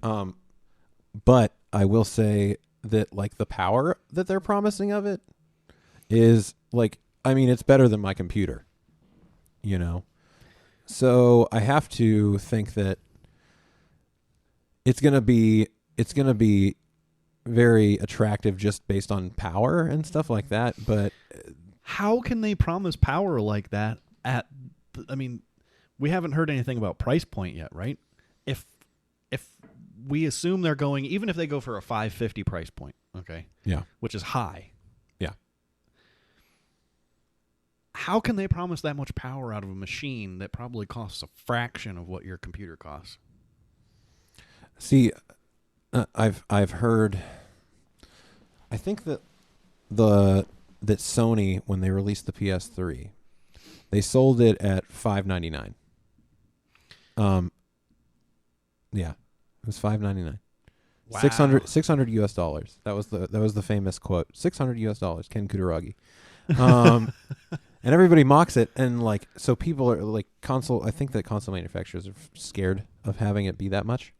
But I will say that like the power that they're promising of it is like, I mean, it's better than my computer, you know? So I have to think that it's going to be very attractive just based on power and stuff like that. But how can they promise power like that I mean, we haven't heard anything about price point yet, right? If we assume they're going, even if they go for a $550 price point, okay? Yeah. Which is high. Yeah. How can they promise that much power out of a machine that probably costs a fraction of what your computer costs? See, I've heard. I think that that Sony, when they released the PS3, they sold it at $599. Yeah, it was $599. Wow. $600 US dollars. That was the famous quote. $600 US dollars. Ken Kutaragi. And everybody mocks it, and like, so people are like I think that console manufacturers are scared of having it be that much.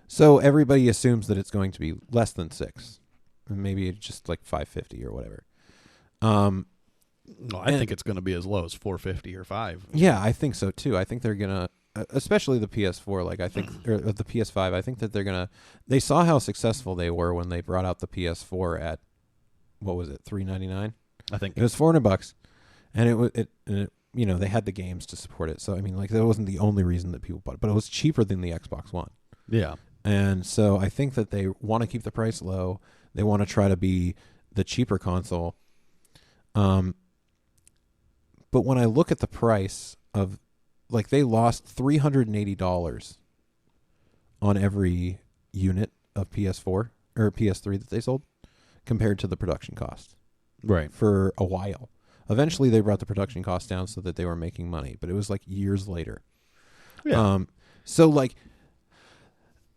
So everybody assumes that it's going to be less than $600, maybe it's just like $550 or whatever. No, I think it's going to be as low as $450 or $500. Yeah, I think so too. I think they're gonna, especially the PS4. Like I think, or the PS5. I think that they're gonna. They saw how successful they were when they brought out the PS4 at, what was it, $399? I think it was $400, and it you know, they had the games to support it. So I mean, like, that wasn't the only reason that people bought it, but it was cheaper than the Xbox One. Yeah. And so I think that they want to keep the price low. They want to try to be the cheaper console. But when I look at the price of, like, they lost $380 on every unit of PS4 or PS3 that they sold compared to the production cost. Right. For a while. Eventually they brought the production cost down so that they were making money, but it was like years later. Yeah. So like,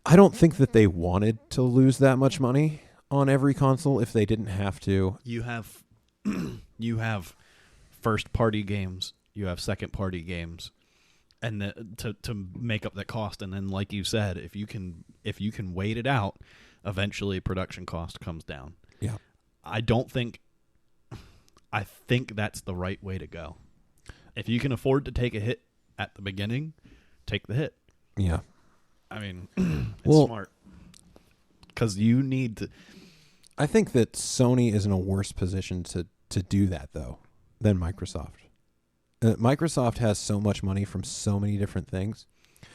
I don't think that they wanted to lose that much money on every console if they didn't have to. You have first party games, you have second party games, and to make up that cost. And then, like you said, if you can wait it out, eventually production cost comes down. Yeah. I think that's the right way to go. If you can afford to take a hit at the beginning, take the hit. Yeah. I mean, it's smart. Because you need to. I think that Sony is in a worse position to do that, though, than Microsoft. Microsoft has so much money from so many different things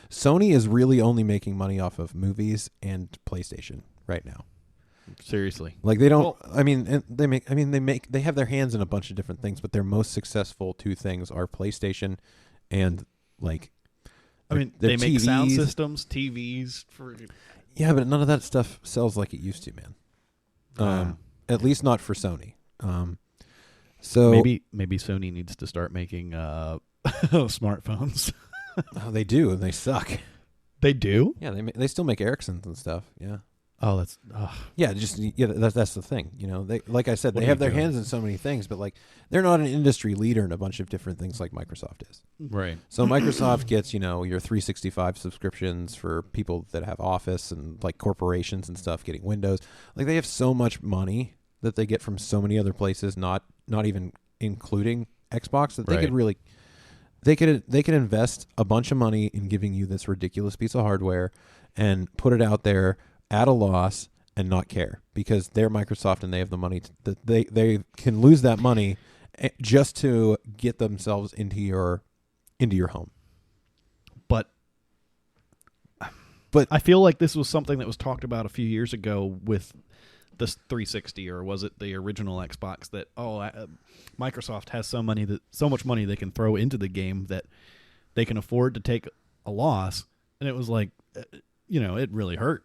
Sony is really only making money off of movies and PlayStation right now. Seriously. Like they don't. They have their hands in a bunch of different things, but their most successful two things are PlayStation and like. They make TVs. Sound systems, TVs for. Yeah, but none of that stuff sells like it used to, man. At least not for Sony. So maybe Sony needs to start making smartphones. Oh, they do, and they suck. They do? Yeah, they still make Ericssons and stuff. Yeah. Oh, that's that's the thing. You know, they like I said, What they are have you their doing? hands in so many things, but like they're not an industry leader in a bunch of different things like Microsoft is. right. So Microsoft gets, your 365 subscriptions for people that have Office and like corporations and stuff getting Windows. Like they have so much money that they get from so many other places, not even including Xbox, that they Right. could really they could invest a bunch of money in giving you this ridiculous piece of hardware and put it out there at a loss and not care because they're Microsoft and they have the money that they can lose that money just to get themselves into your home. But I feel like this was something that was talked about a few years ago with the 360, or was it the original Xbox? That Microsoft has so much money they can throw into the game that they can afford to take a loss, and it was like, it really hurt.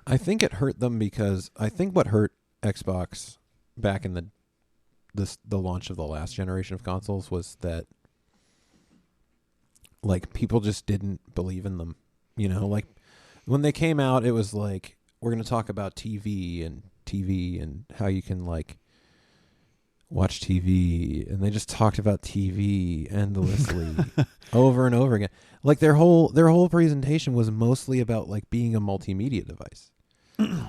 I think it hurt them because I think what hurt Xbox back in the launch of the last generation of consoles was that like people just didn't believe in them. Like when they came out, it was like, we're going to talk about TV and how you can like watch TV, and they just talked about TV endlessly over and over again. Like their whole presentation was mostly about like being a multimedia device.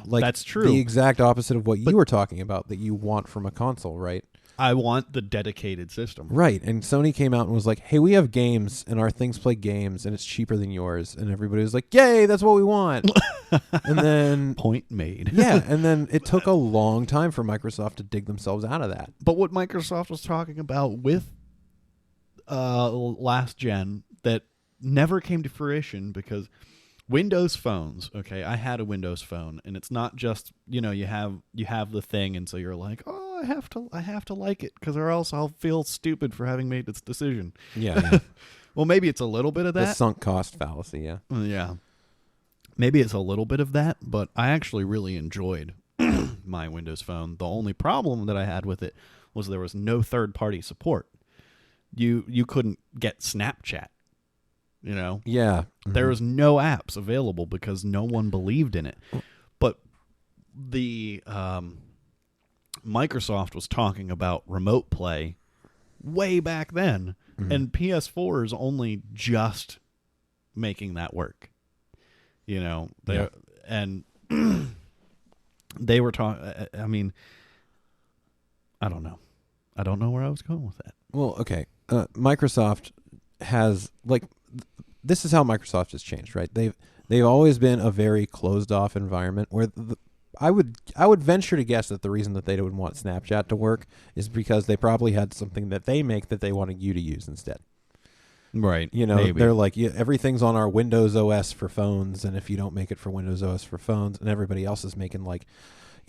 Like That's true. The exact opposite of what you were talking about that you want from a console, right? I want the dedicated system. Right. And Sony came out and was like, hey, we have games and our things play games and it's cheaper than yours. And everybody was like, yay, that's what we want. And then Point made. yeah. And then it took a long time for Microsoft to dig themselves out of that. But what Microsoft was talking about with last gen that never came to fruition because Windows phones, okay, I had a Windows phone, and it's not just, you have the thing, and so you're like, oh, I have to like it because or else I'll feel stupid for having made this decision. Yeah. Well, maybe it's a little bit of The that. sunk cost fallacy, yeah. Yeah. Maybe it's a little bit of that, but I actually really enjoyed my Windows phone. The only problem that I had with it was there was no third-party support. You couldn't get Snapchat. Yeah. There was no apps available because no one believed in it. But the Microsoft was talking about remote play way back then, and PS4 is only just making that work. And they were talking. I mean, I don't know. I don't know where I was going with that. Well, okay. Microsoft has like. This is how Microsoft has changed, right? They've always been a very closed off environment where I would venture to guess that the reason that they would want Snapchat to work is because they probably had something that they make that they wanted you to use instead. Right. Maybe. They're like, yeah, everything's on our Windows OS for phones, and if you don't make it for Windows OS for phones, and everybody else is making like,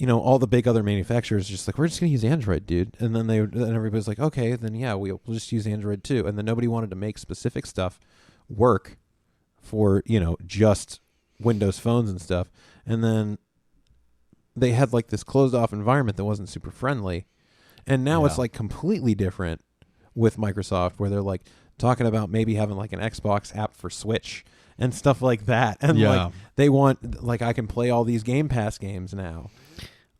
all the big other manufacturers just like, we're just gonna use Android, dude. And then everybody's like, okay, then yeah, we'll just use Android too. And then nobody wanted to make specific stuff work for just Windows phones and stuff, and then they had like this closed off environment that wasn't super friendly, and now it's like completely different with Microsoft where they're like talking about maybe having like an Xbox app for Switch and stuff like that, and like they want like I can play all these Game Pass games now.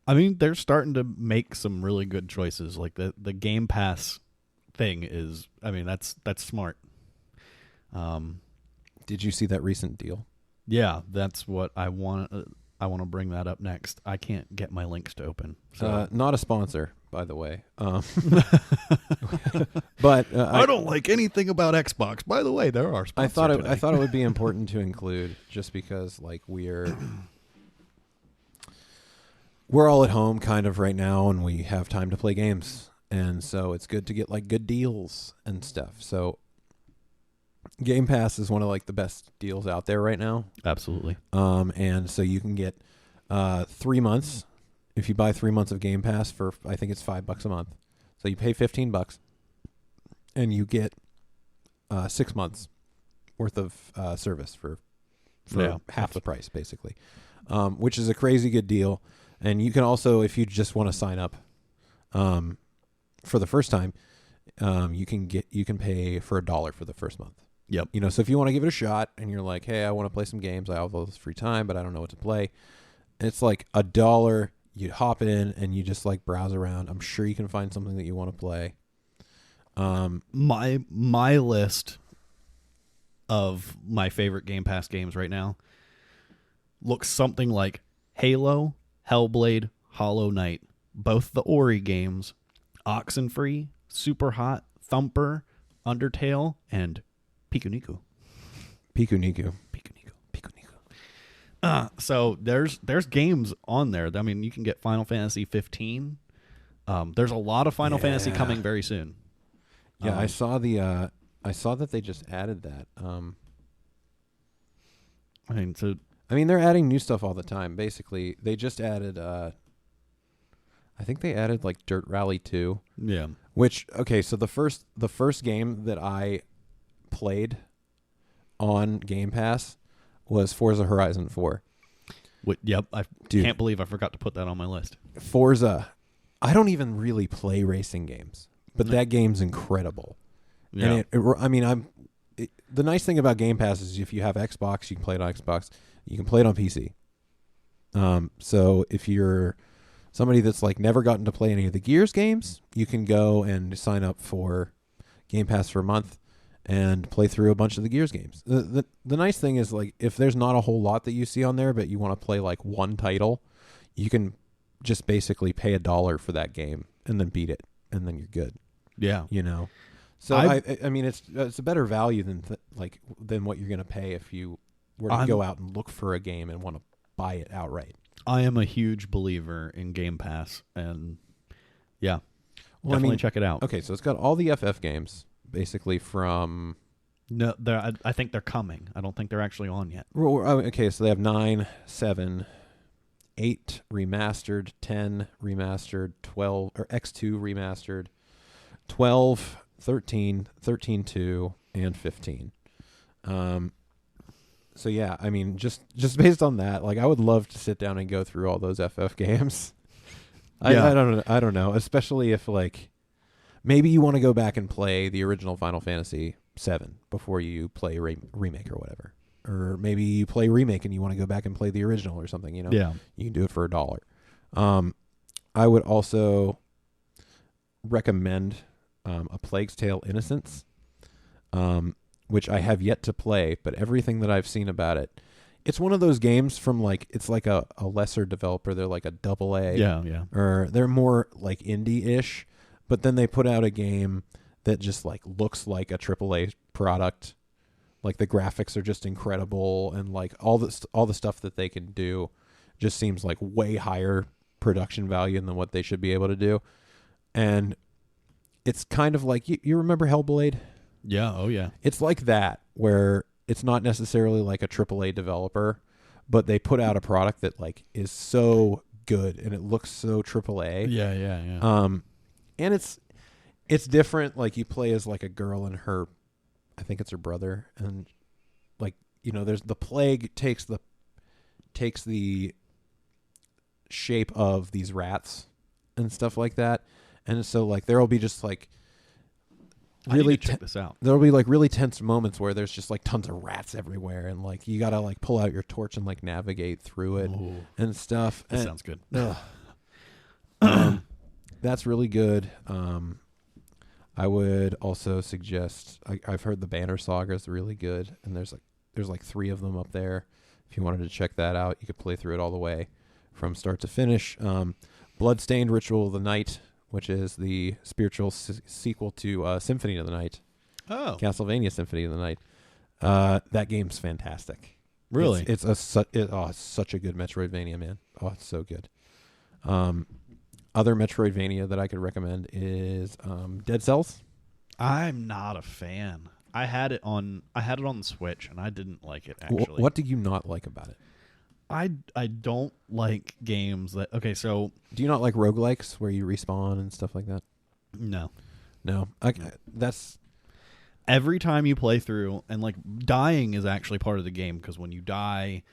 I mean, they're starting to make some really good choices. Like the Game Pass thing is, I mean, that's smart. Did you see that recent deal? Yeah, that's what I want. I want to bring that up next. I can't get my links to open. So. Not a sponsor, by the way. But I don't like anything about Xbox. By the way, there are sponsors. I thought it would be important to include just because like we're all at home kind of right now, and we have time to play games, and so it's good to get like good deals and stuff. So Game Pass is one of like the best deals out there right now. Absolutely. And so you can get 3 months if you buy 3 months of Game Pass for I think it's $5 a month. So you pay $15 and you get 6 months worth of service for half the price, basically, which is a crazy good deal. And you can also, if you just want to sign up for the first time, you can pay for $1 for the first month. Yep. You know, so if you want to give it a shot and you're like, hey, I want to play some games, I have all this free time, but I don't know what to play. It's like $1. You hop in and you just like browse around. I'm sure you can find something that you want to play. My list of my favorite Game Pass games right now looks something like Halo, Hellblade, Hollow Knight, both the Ori games, Oxenfree, Super Hot, Thumper, Undertale, and Pikuniku. So there's games on there. I mean, you can get Final Fantasy 15. There's a lot of Final Fantasy coming very soon. Yeah, I saw that they just added that. I mean, they're adding new stuff all the time. Basically, they just added. I think they added like Dirt Rally 2. Yeah. Which so the first game that I played on Game Pass was Forza Horizon 4. Yep. Can't believe I forgot to put that on my list. Forza. I don't even really play racing games, but that game's incredible. Yeah. And the nice thing about Game Pass is if you have Xbox, you can play it on Xbox. You can play it on PC. So if you're somebody that's like never gotten to play any of the Gears games, you can go and sign up for Game Pass for a month and play through a bunch of the Gears games. The nice thing is, like, if there's not a whole lot that you see on there, but you want to play like one title, you can just basically pay $1 for that game and then beat it, and then you're good. Yeah, you know. So I mean, it's a better value than what you're going to pay if you were to go out and look for a game and want to buy it outright. I am a huge believer in Game Pass, and definitely check it out. Okay, so it's got all the FF games. Basically from... No, I think they're coming. I don't think they're actually on yet. Okay, so they have 9, 7, 8 remastered, 10 remastered, 12, or X2 remastered, 12, 13, 13.2, and 15. So yeah, I mean, just based on that, like, I would love to sit down and go through all those FF games. I don't know, especially if, like, maybe you want to go back and play the original Final Fantasy VII before you play remake or whatever. Or maybe you play remake and you want to go back and play the original or something, you know? Yeah. You can do it for $1. I would also recommend A Plague's Tale: Innocence, which I have yet to play, but everything that I've seen about it, it's one of those games from, like, it's like a lesser developer. They're like a AA. Yeah. Or they're more like indie-ish. But then they put out a game that just like looks like a AAA product. Like the graphics are just incredible, and like all the stuff that they can do just seems like way higher production value than what they should be able to do. And it's kind of like you remember Hellblade? Yeah, oh yeah. It's like that, where it's not necessarily like a AAA developer, but they put out a product that like is so good and it looks so AAA. Yeah. And it's different. Like, you play as like a girl and her, I think it's her brother, and like, you know, there's the plague takes the shape of these rats and stuff like that, and so like there'll be just like really check this out. There'll be like really tense moments where there's just like tons of rats everywhere, and like you gotta like pull out your torch and like navigate through it and stuff. That sounds good. That's really good. I would also suggest, I've heard the Banner Saga is really good, and there's like 3 of them up there. If you wanted to check that out, you could play through it all the way from start to finish. Bloodstained Ritual of the Night, which is the spiritual sequel to Symphony of the Night. Oh. Castlevania Symphony of the Night. That game's fantastic. Really? It's such a good Metroidvania, man. Oh, it's so good. Other Metroidvania that I could recommend is Dead Cells. I'm not a fan. I had it on the Switch, and I didn't like it actually. What do you not like about it? I don't like games that. Okay, so Do you not like roguelikes where you respawn and stuff like that? no. No, that's Every time you play through, and like dying is actually part of the game because when you die,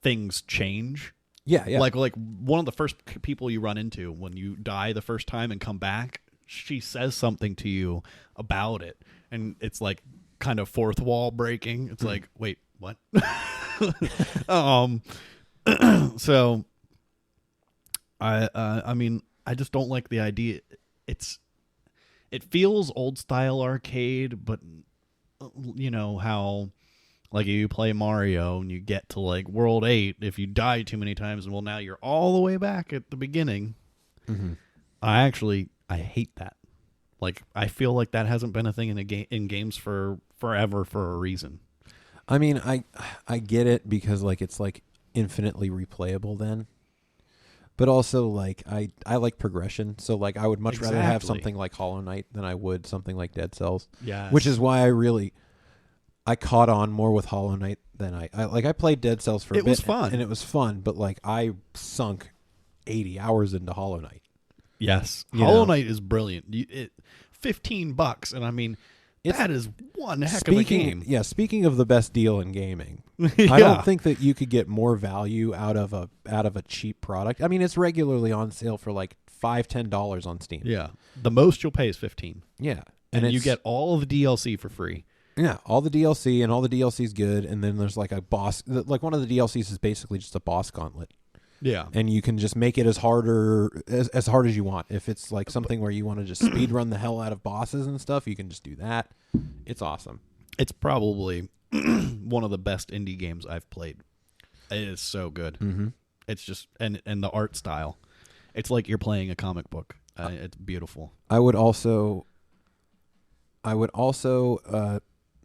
things change. yeah. Like one of the first people you run into when you die the first time and come back, she says something to you about it, and it's like kind of fourth wall breaking. It's like, wait, what? So I mean, I just don't like the idea. It feels old style arcade, but you know how like you play Mario and you get to like World 8 if you die too many times, and well, now you're all the way back at the beginning. Mm-hmm. I hate that. Like, I feel like that hasn't been a thing in games for forever for a reason. I mean, I get it because like it's like infinitely replayable then. But also like I like progression, so like I would much rather have something like Hollow Knight than I would something like Dead Cells. Yeah. Which is why I caught on more with Hollow Knight than I played Dead Cells for a bit. It was fun. And it was fun, but like I sunk 80 hours into Hollow Knight. Yes. You Hollow know? Knight is brilliant. $15, and I mean, that is one heck of a game. Yeah, speaking of the best deal in gaming, Yeah. I don't think that you could get more value out of a cheap product. I mean, it's regularly on sale for like $5-10 on Steam. Yeah. The most you'll pay is $15. Yeah. And you get all of the DLC for free. Yeah, all the DLC, and all the DLC is good, and then there's like a boss, like one of the DLCs is basically just a boss gauntlet. Yeah. And you can just make it as hard as you want. If it's like something where you want to just speed run the hell out of bosses and stuff, you can just do that. It's awesome. It's probably one of the best indie games I've played. It is so good. Mm-hmm. It's just and the art style. It's like you're playing a comic book. It's beautiful. I would also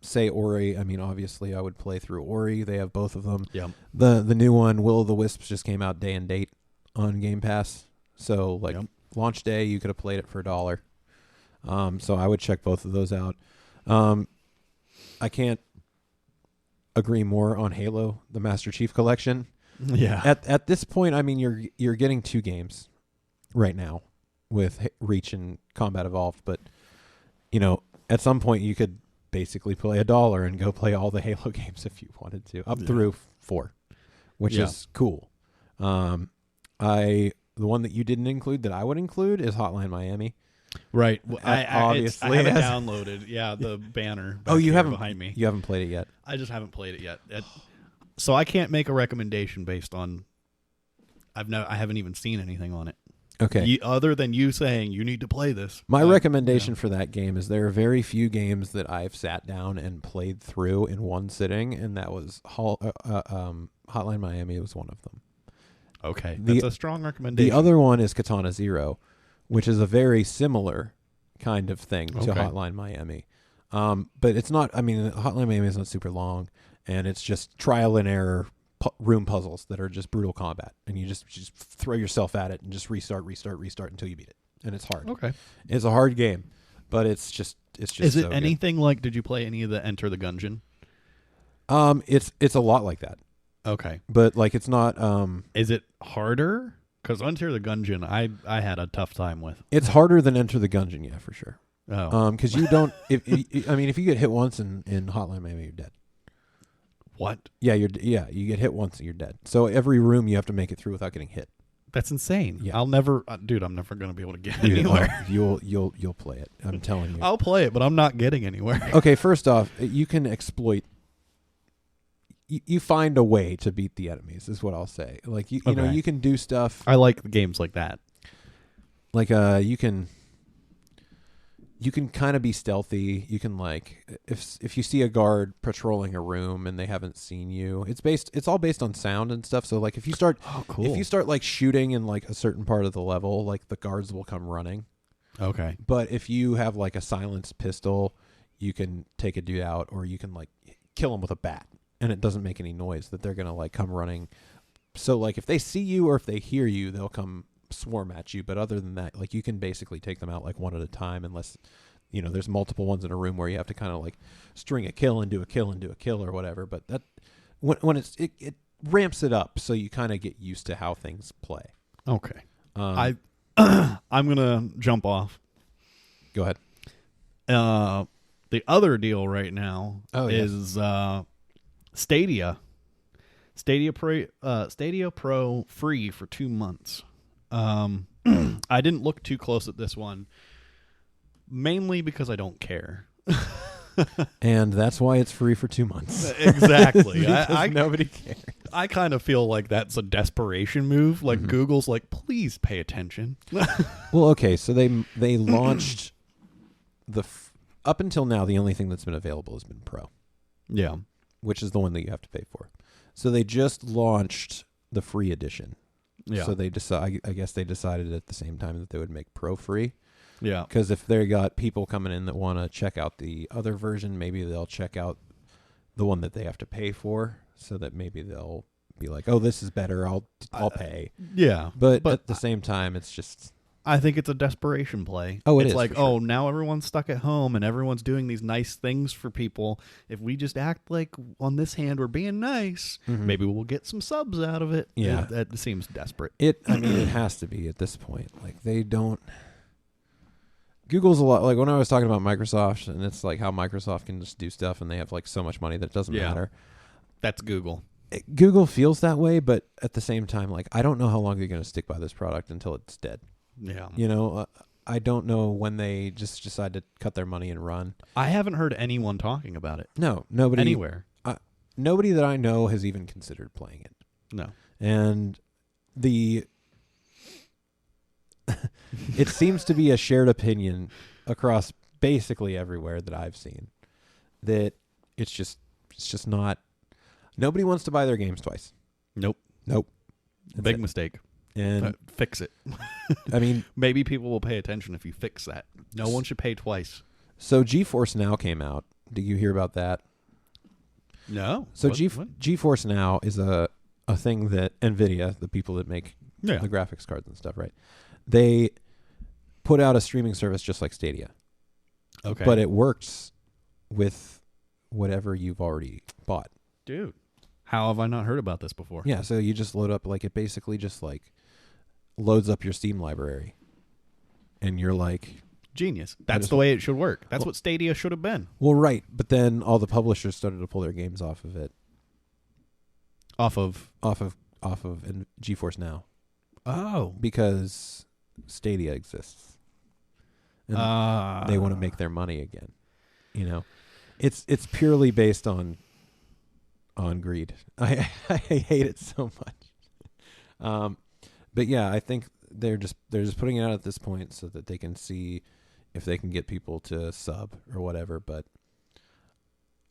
say Ori. I mean, obviously, I would play through Ori. They have both of them. Yeah. The new one, Will o' the Wisps, just came out day and date on Game Pass. So, like, launch day, you could have played it for $1. So I would check both of those out. I can't agree more on Halo, the Master Chief Collection. Yeah. At this point, I mean, you're getting 2 games right now with Reach and Combat Evolved, but you know, at some point you could basically play $1 and go play all the Halo games if you wanted to, up through 4, which is cool. The one that you didn't include that I would include is Hotline Miami. Right. Well, I obviously have it downloaded. Yeah, the banner. Oh, you haven't behind me. You haven't played it yet. I just haven't played it yet. So I can't make a recommendation based on. I haven't even seen anything on it. Okay. Other than you saying you need to play this. My recommendation for that game is there are very few games that I've sat down and played through in one sitting, and that was Hotline Miami was one of them. Okay, that's a strong recommendation. The other one is Katana Zero, which is a very similar kind of thing to Hotline Miami. But it's not, I mean, Hotline Miami is not super long, and it's just trial and error room puzzles that are just brutal combat, and you just throw yourself at it and just restart until you beat it, and it's hard. Okay, it's a hard game, but it's just. Is it anything like? Did you play any of the Enter the Gungeon? It's a lot like that. Okay, but like it's not. Is it harder? Because Enter the Gungeon, I had a tough time with. It's harder than Enter the Gungeon, yeah, for sure. Oh, because you don't. If you get hit once in Hotline Miami, you're dead. What? Yeah, you get hit once and you're dead. So every room you have to make it through without getting hit. That's insane. Yeah. I'm never going to be able to get anywhere. You'll play it. I'm telling you. I'll play it, but I'm not getting anywhere. Okay, first off, you can exploit. You find a way to beat the enemies, is what I'll say. Like you know, you can do stuff. I like games like that. Like you can kind of be stealthy. You can like if you see a guard patrolling a room and they haven't seen you, it's all based on sound and stuff. So like if you start like shooting in like a certain part of the level, like the guards will come running. Okay. But if you have like a silenced pistol, you can take a dude out, or you can like kill him with a bat, and it doesn't make any noise that they're gonna like come running. So like if they see you or if they hear you, they'll come swarm at you. But other than that, like you can basically take them out like one at a time, unless there's multiple ones in a room where you have to kind of like string a kill and do a kill and do a kill or whatever. But that when it ramps it up, so you kind of get used to how things play. Okay. I'm gonna jump off. Go ahead. The other deal right now is Stadia. Stadia Pro free for 2 months. I didn't look too close at this one, mainly because I don't care. And that's why it's free for 2 months. Exactly. Nobody cares. I kind of feel like that's a desperation move. Like Google's like, please pay attention. Well, okay, so they launched up until now, the only thing that's been available has been Pro. Yeah. Which is the one that you have to pay for. So they just launched the free edition. Yeah. So I guess they decided at the same time that they would make Pro free. Yeah. Because if they got people coming in that want to check out the other version, maybe they'll check out the one that they have to pay for, so that maybe they'll be like, "Oh, this is better. I'll pay." Yeah. But at the same time, it's just. I think it's a desperation play. Oh, it's is, like, for sure. now everyone's stuck at home and everyone's doing these nice things for people. If we just act like on this hand we're being nice, maybe we'll get some subs out of it. Yeah. That seems desperate. It has to be at this point. Like, they don't. Google's a lot like when I was talking about Microsoft, and it's like how Microsoft can just do stuff and they have like so much money that it doesn't matter. That's Google. Google feels that way, but at the same time, like, I don't know how long they're going to stick by this product until it's dead. Yeah. I don't know when they just decide to cut their money and run. I haven't heard anyone talking about it. No, nobody anywhere. Nobody that I know has even considered playing it. No. And it seems to be a shared opinion across basically everywhere that I've seen that it's just not. Nobody wants to buy their games twice. Nope. Big mistake. And fix it. I mean, maybe people will pay attention if you fix that. No one should pay twice. So GeForce Now came out. Did you hear about that? No. So GeForce Now is a thing that NVIDIA, the people that make the graphics cards and stuff, right? They put out a streaming service just like Stadia. Okay. But it works with whatever you've already bought. Dude, how have I not heard about this before? Yeah, so you just load up, like, it basically just like loads up your Steam library. And you're like, genius. That's the way it should work. That's what Stadia should have been. Well, right, but then all the publishers started to pull their games off of it. Off of GeForce Now. Oh, because Stadia exists. And they want to make their money again. It's purely based on greed. I hate it so much. But yeah, I think they're just putting it out at this point so that they can see if they can get people to sub or whatever. But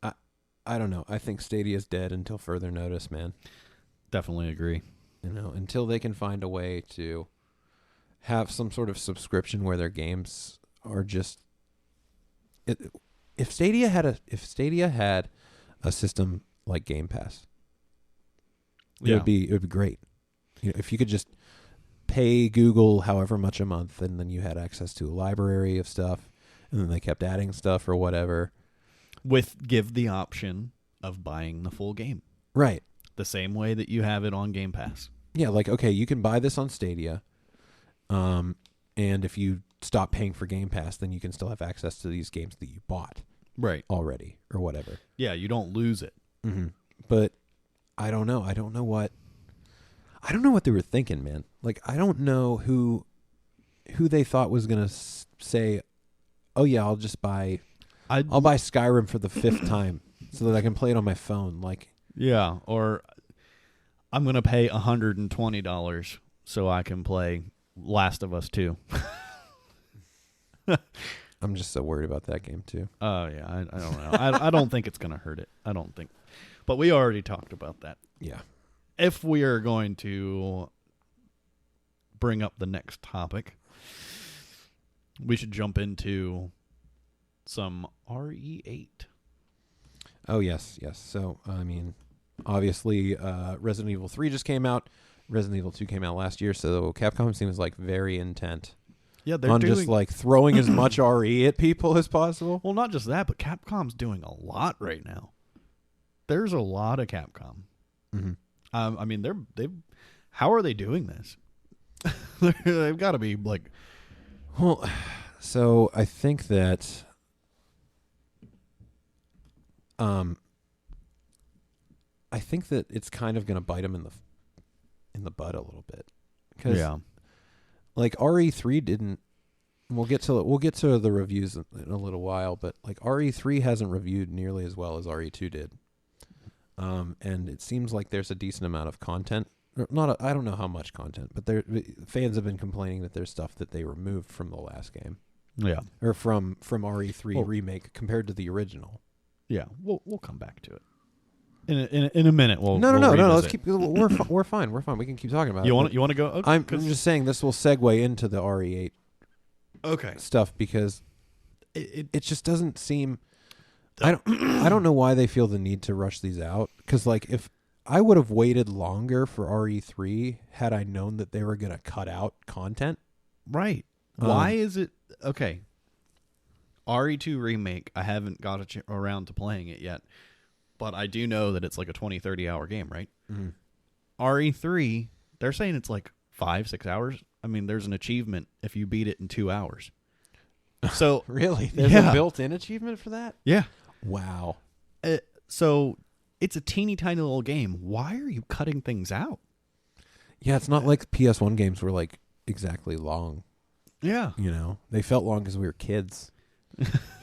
I don't know. I think Stadia's dead until further notice, man. Definitely agree. Until they can find a way to have some sort of subscription where their games are just. If Stadia had a system like Game Pass, it would be great. If you could just pay Google however much a month, and then you had access to a library of stuff, and then they kept adding stuff or whatever. Give the option of buying the full game. Right. The same way that you have it on Game Pass. Yeah, like, okay, you can buy this on Stadia, and if you stop paying for Game Pass, then you can still have access to these games that you bought already or whatever. Yeah, you don't lose it. Mm-hmm. But I don't know. I don't know what they were thinking, man. Like, I don't know who they thought was going to say, oh, yeah, I'll buy Skyrim for the 5th time so that I can play it on my phone. Like, yeah, or I'm going to pay $120 so I can play Last of Us 2. I'm just so worried about that game, too. Oh, yeah, I don't know. I don't think it's going to hurt it. I don't think. But we already talked about that. Yeah. If we are going to bring up the next topic, we should jump into some RE8. Oh, yes. So, I mean, obviously, Resident Evil 3 just came out. Resident Evil 2 came out last year, so Capcom seems like very intent they're on doing just like throwing as much RE at people as possible. well, not just that, but Capcom's doing a lot right now. There's a lot of Capcom. Mm-hmm. I mean, they've. How are they doing this? They've got to be like. Well, so I think that. I think that it's kind of going to bite them in the butt a little bit, because like RE3 didn't. We'll get to the reviews in a little while, but like RE3 hasn't reviewed nearly as well as RE2 did, and it seems like there's a decent amount of content. I don't know how much content, but fans have been complaining that there's stuff that they removed from the last game, or from RE3 remake compared to the original. Yeah, we'll come back to it. In a minute, we'll no. revisit. Let's keep. We're fine. We can keep talking about it. You want to go? Okay, I'm just saying this will segue into the RE8 stuff, because it just doesn't seem. I don't know why they feel the need to rush these out, because like if I would have waited longer for RE3 had I known that they were going to cut out content. Right. Why is it okay? RE2 remake. I haven't got around to playing it yet. But I do know that it's like a 20, 30-hour game, right? Mm-hmm. RE3, they're saying it's like 5-6 hours. I mean, there's an achievement if you beat it in 2 hours. So really? There's a built-in achievement for that? Yeah. Wow. So it's a teeny tiny little game. Why are you cutting things out? Yeah, it's not like PS1 games were like exactly long. Yeah. You know, they felt long because we were kids.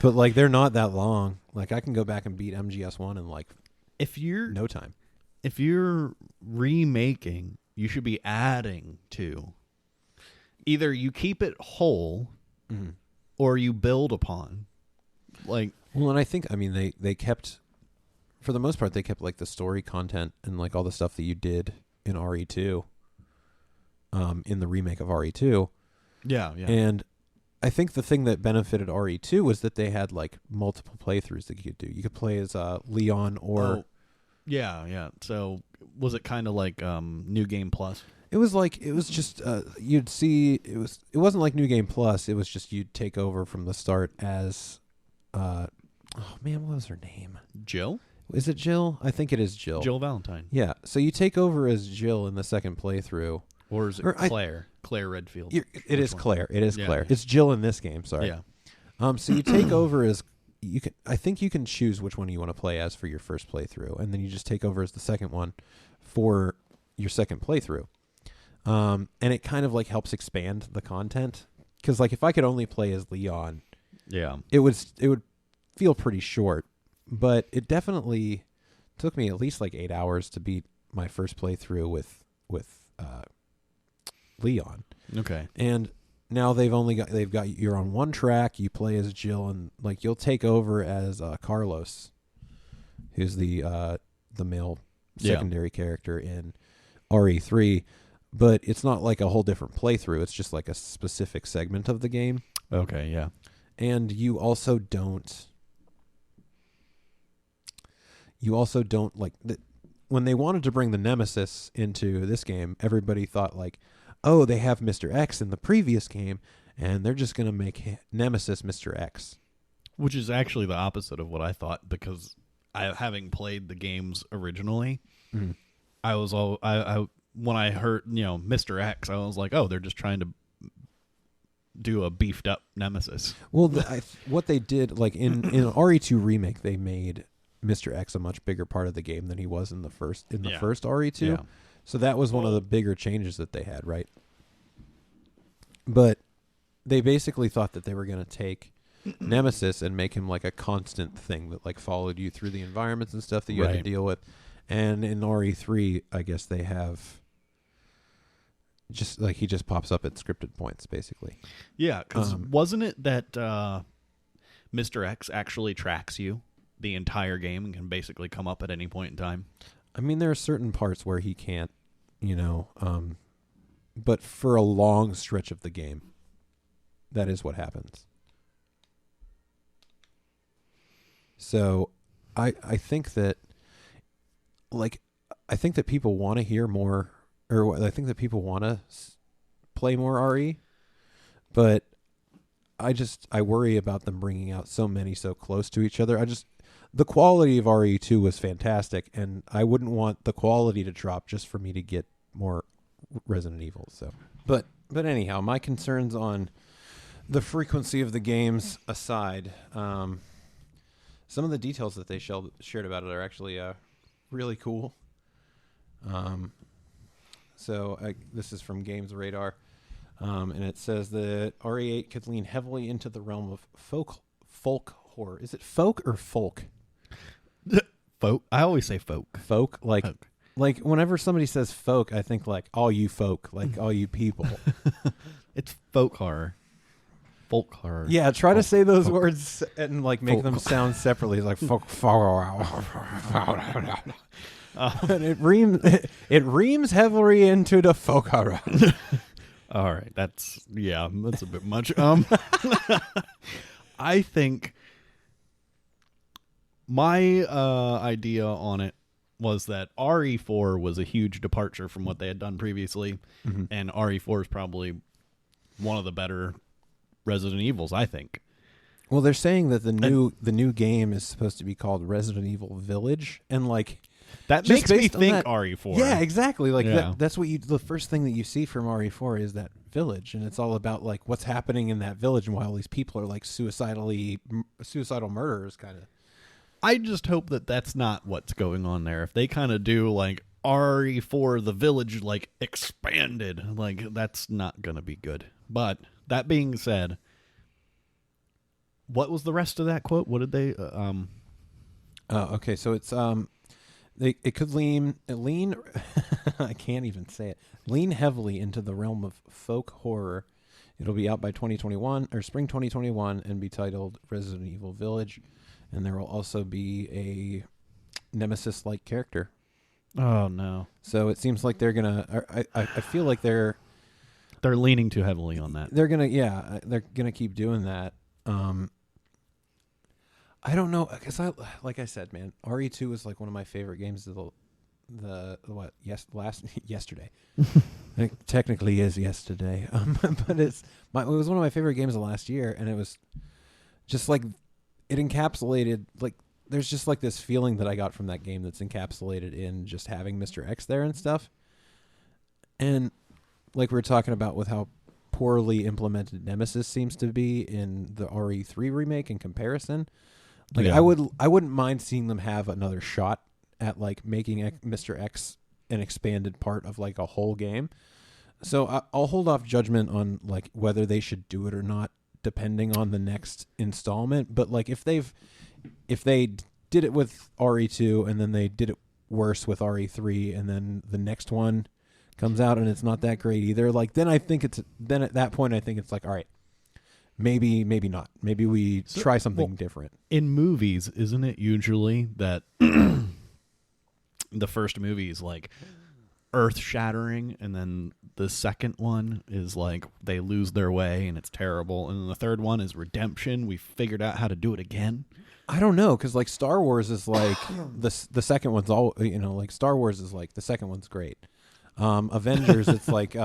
But like they're not that long. Like I can go back and beat MGS1 in like no time. If you're remaking, you should be adding to. Either you keep it whole, or you build upon. Like, well, and I think they kept, for the most part, they kept like the story content and like all the stuff that you did in RE2, in the remake of RE2. Yeah. And I think the thing that benefited RE2 was that they had like multiple playthroughs that you could do. You could play as Leon or yeah. So was it kind of like New Game Plus? It was just you'd see it wasn't like New Game Plus. It was just you'd take over from the start as oh man, what was her name? Jill? Is it Jill? I think it is Jill. Jill Valentine. Yeah. So you take over as Jill in the second playthrough. Or is it Claire? Claire Redfield. It is Claire. It is Claire. Yeah. It's Jill in this game. Sorry. Yeah. So you take over as you can. I think you can choose which one you want to play as for your first playthrough, and then you just take over as the second one for your second playthrough. And it kind of like helps expand the content, because like if I could only play as Leon, it would feel pretty short. But it definitely took me at least like 8 hours to beat my first playthrough with Leon. Okay. And now they've got you're on one track, you play as Jill, and like you'll take over as Carlos, who's the male secondary character in RE3, but it's not like a whole different playthrough, it's just like a specific segment of the game. Okay, yeah. And you also don't like when they wanted to bring the Nemesis into this game, everybody thought like, oh, they have Mr. X in the previous game, and they're just going to make Nemesis Mr. X. Which is actually the opposite of what I thought, because having played the games originally, I was when I heard, Mr. X, I was like, oh, they're just trying to do a beefed up Nemesis. Well, what they did, like in RE2 remake, they made Mr. X a much bigger part of the game than he was in the first RE2. Yeah. So that was one of the bigger changes that they had, right? But they basically thought that they were going to take Nemesis and make him like a constant thing that like followed you through the environments and stuff that you had to deal with. And in RE3, I guess they have just like he just pops up at scripted points, basically. Yeah, because wasn't it that Mr. X actually tracks you the entire game and can basically come up at any point in time? I mean, there are certain parts where he can't, but for a long stretch of the game, that is what happens. So I think that, people want to hear more, or I think that people want to play more RE, but I worry about them bringing out so many so close to each other. The quality of RE2 was fantastic, and I wouldn't want the quality to drop just for me to get more Resident Evil. So, but anyhow, my concerns on the frequency of the games aside, some of the details that they shared about it are actually really cool. This is from Games Radar, and it says that RE8 could lean heavily into the realm of folk horror. Is it folk or folk? Folk. I always say folk. Folk, like whenever somebody says folk, I think like all you folk, like all you people. It's folk horror. Folk horror. Yeah, try to say those words and like make them sound separately. It's like folk. And it reams heavily into the folk horror. All right, that's a bit much. I think my idea on it was that RE4 was a huge departure from what they had done previously, and RE4 is probably one of the better Resident Evils, I think. Well, they're saying that the new game is supposed to be called Resident Evil Village, and like that makes me think RE4. Yeah, exactly. Like that's what the first thing that you see from RE4 is that village, and it's all about like what's happening in that village and why all these people are like suicidal murderers, kind of. I just hope that that's not what's going on there. If they kind of do like RE4 the village like expanded, like that's not gonna be good. But that being said, what was the rest of that quote? What did they okay, so it's it could lean I can't even say it. Lean heavily into the realm of folk horror. It'll be out by 2021 or spring 2021 and be titled Resident Evil Village, and there will also be a Nemesis-like character. Oh no. So it seems like they're going to I feel like they're leaning too heavily on that. They're going to keep doing that. I don't know, because like I said, man, RE2 is like one of my favorite games of yesterday. It technically is yesterday, but it was one of my favorite games of last year, and it was just like it encapsulated like there's just like this feeling that I got from that game that's encapsulated in just having Mr. X there and stuff, and like we were talking about with how poorly implemented Nemesis seems to be in the RE3 remake in comparison. Like I wouldn't mind seeing them have another shot at like making Mr. X an expanded part of like a whole game. So I'll hold off judgment on like whether they should do it or not, depending on the next installment. But like if they did it with RE2 and then they did it worse with RE3 and then the next one comes out and it's not that great either, like then at that point I think it's like, all right, maybe not. Maybe we try something different. In movies, isn't it usually that the first movie is like earth-shattering, and then the second one is like they lose their way and it's terrible, and then the third one is redemption. We figured out how to do it again. I don't know, because like Star Wars is like the second one's all like Star Wars is like the second one's great. Avengers, it's like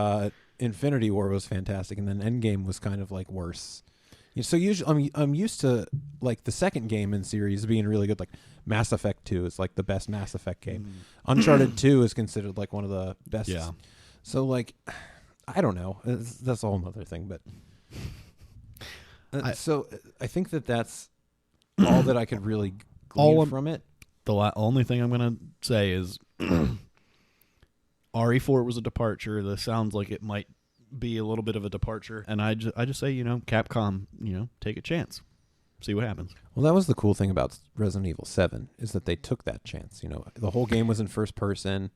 Infinity War was fantastic, and then Endgame was kind of like worse. So usually, I'm used to like the second game in series being really good. Like Mass Effect 2 is like the best Mass Effect game. Uncharted 2 is considered like one of the best. Yeah. So like, I don't know. That's a whole other thing. But so I think that's all that I could really glean from it. The only thing I'm gonna say is. RE4 was a departure. This sounds like it might be a little bit of a departure. And I just say, Capcom, take a chance. See what happens. Well, that was the cool thing about Resident Evil 7 is that they took that chance. The whole game was in first person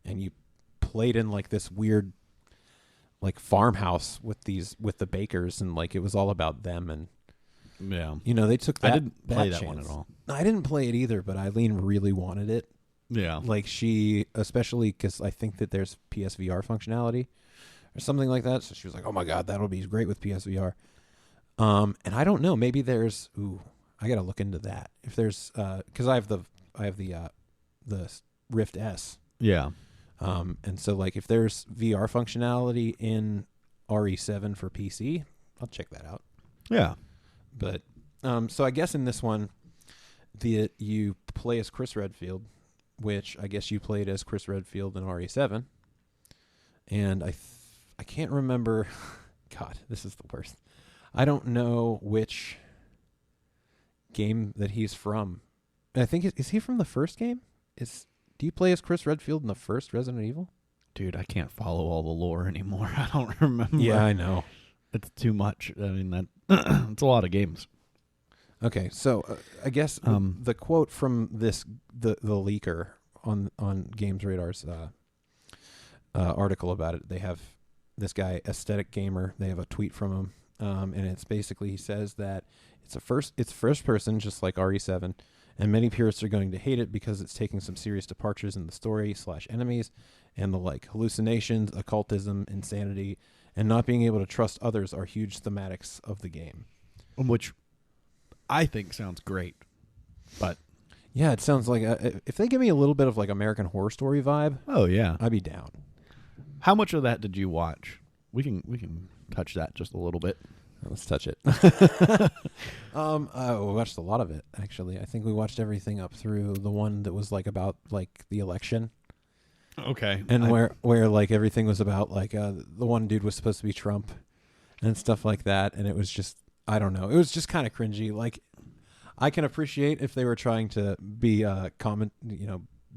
and you played in like this weird like farmhouse with the bakers, and like it was all about them, and yeah. They took that. I didn't play that chance. one at all. I didn't play it either, but Eileen really wanted it. Yeah. Like especially because I think that there's PSVR functionality or something like that. So she was like, oh my God, that'll be great with PSVR. And I don't know, maybe there's, I got to look into that. If there's, cause I have the Rift S. Yeah. And so like if there's VR functionality in RE7 for PC, I'll check that out. Yeah. But so I guess in this one, you play as Chris Redfield, which I guess you played as Chris Redfield in RE7, and I can't remember. God, this is the worst. I don't know which game that he's from. I think is he from the first game? Do you play as Chris Redfield in the first Resident Evil? Dude, I can't follow all the lore anymore. I don't remember. Yeah, I know. It's too much. I mean, that it's a lot of games. Okay, so I guess the quote from the leaker on Games Radar's article about it, they have this guy, Aesthetic Gamer, they have a tweet from him, and it's basically, he says that it's first person, just like RE7, and many purists are going to hate it because it's taking some serious departures in the story / enemies, and the like hallucinations, occultism, insanity, and not being able to trust others are huge thematics of the game. Which I think sounds great, but yeah, it sounds like if they give me a little bit of like American Horror Story vibe, oh yeah, I'd be down. How much of that did you watch? We can touch that just a little bit. Let's touch it. We watched a lot of it, actually. I think we watched everything up through the one that was like about like the election. Okay. And where like everything was about like the one dude was supposed to be Trump and stuff like that, and it was just, I don't know, it was just kind of cringy. Like, I can appreciate if they were trying to be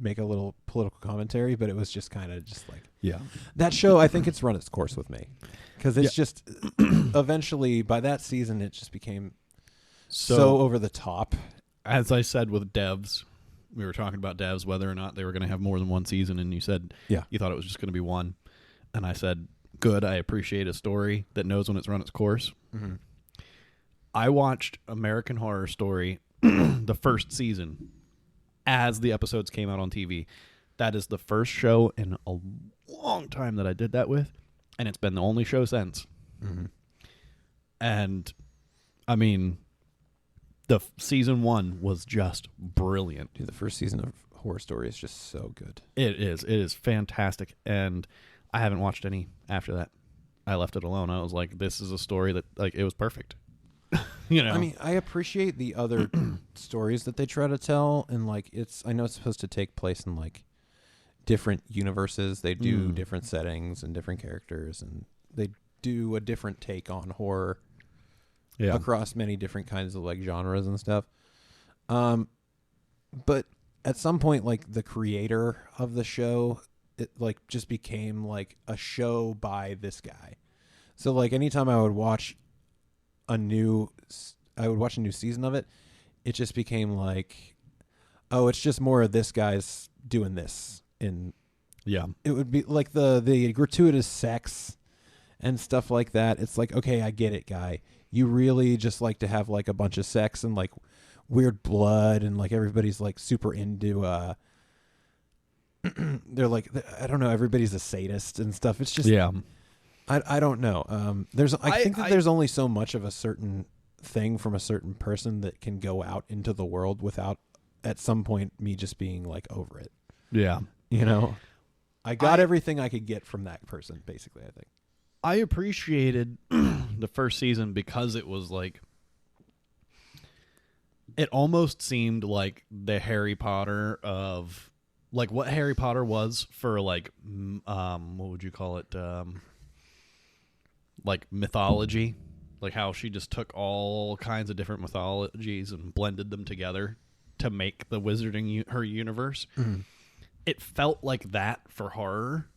make a little political commentary, but it was just kind of just like, yeah, that show, I think it's run its course with me, because it's just eventually by that season it just became so over the top. As I said with devs, we were talking about devs, whether or not they were going to have more than one season, and you said you thought it was just going to be one, and I said, good, I appreciate a story that knows when it's run its course. Mm-hmm. I watched American Horror Story the first season as the episodes came out on TV. That is the first show in a long time that I did that with, and it's been the only show since. Mm-hmm. And I mean, the season 1 was just brilliant. Dude, the first season of Horror Story is just so good. It is fantastic, and I haven't watched any after that. I left it alone. I was like, this is a story that, like, it was perfect. You know, I mean, I appreciate the other stories that they try to tell, and like, I know it's supposed to take place in like different universes. They do different settings and different characters, and they do a different take on horror across many different kinds of like genres and stuff. But at some point, like, the creator of the show, it like just became like a show by this guy. So like, anytime I would watch a new season of it, it just became like, oh, it's just more of this guy's doing this. It would be like the gratuitous sex and stuff like that. It's like, okay, I get it, guy. You really just like to have like a bunch of sex and like weird blood, and like everybody's like super into they're like, I don't know, everybody's a sadist and stuff. It's just I don't know. I think that there's only so much of a certain thing from a certain person that can go out into the world without at some point me just being like over it. Yeah. You know, I got everything I could get from that person, basically, I think. I appreciated the first season because it was like, it almost seemed like the Harry Potter of, like, what Harry Potter was for, like, what would you call it? Like mythology, like how she just took all kinds of different mythologies and blended them together to make the wizarding her universe. Mm-hmm. It felt like that for horror.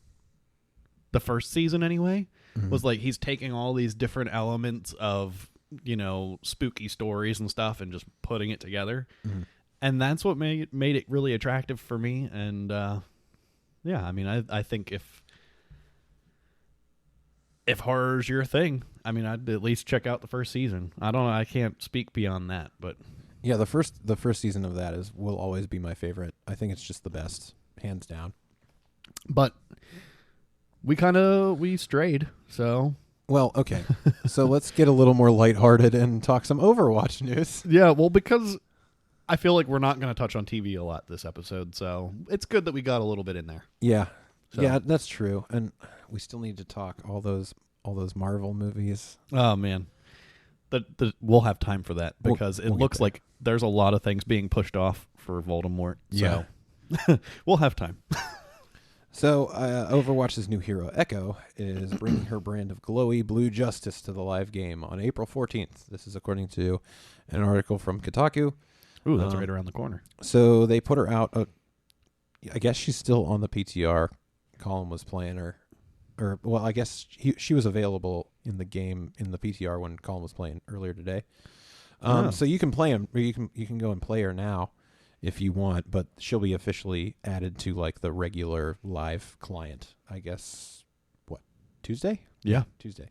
The first season, anyway, was like he's taking all these different elements of, you know, spooky stories and stuff and just putting it together, and that's what made it really attractive for me. And I mean, I think if horror's your thing, I mean, I'd at least check out the first season. I don't know, I can't speak beyond that, but yeah, the first season of that will always be my favorite. I think it's just the best, hands down. But we strayed, so well, okay. So let's get a little more lighthearted and talk some Overwatch news. Yeah, well, because I feel like we're not going to touch on TV a lot this episode, so it's good that we got a little bit in there. Yeah. So. Yeah, that's true. And we still need to talk all those Marvel movies. Oh man. we'll have time for that because we'll it looks like there's a lot of things being pushed off for Voldermort. So we'll have time. So Overwatch's new hero, Echo, is bringing her brand of glowy blue justice to the live game on April 14th. This is according to an article from Kotaku. Ooh, that's right around the corner. So they put her out. I guess she's still on the PTR. Colin was playing her. I guess she was available in the game in the PTR when Colin was playing earlier today. So you can play him. You can go and play her now if you want, but she'll be officially added to like the regular live client. I guess Tuesday? Yeah, Tuesday.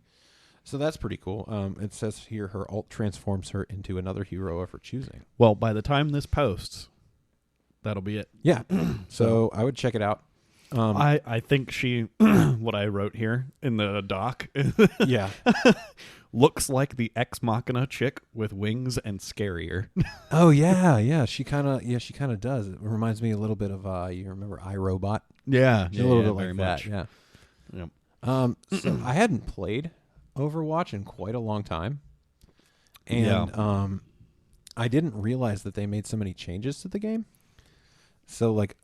So that's pretty cool. It says here her ult transforms her into another hero of her choosing. Well, by the time this posts, that'll be it. Yeah. So I would check it out. I think she, what I wrote here in the doc, yeah, looks like the Ex Machina chick with wings and scarier. Oh yeah. She kind of does. It reminds me a little bit of you remember iRobot? Yeah, a little bit very like much. that. Yeah. Yep. So I hadn't played Overwatch in quite a long time, and I didn't realize that they made so many changes to the game. So like.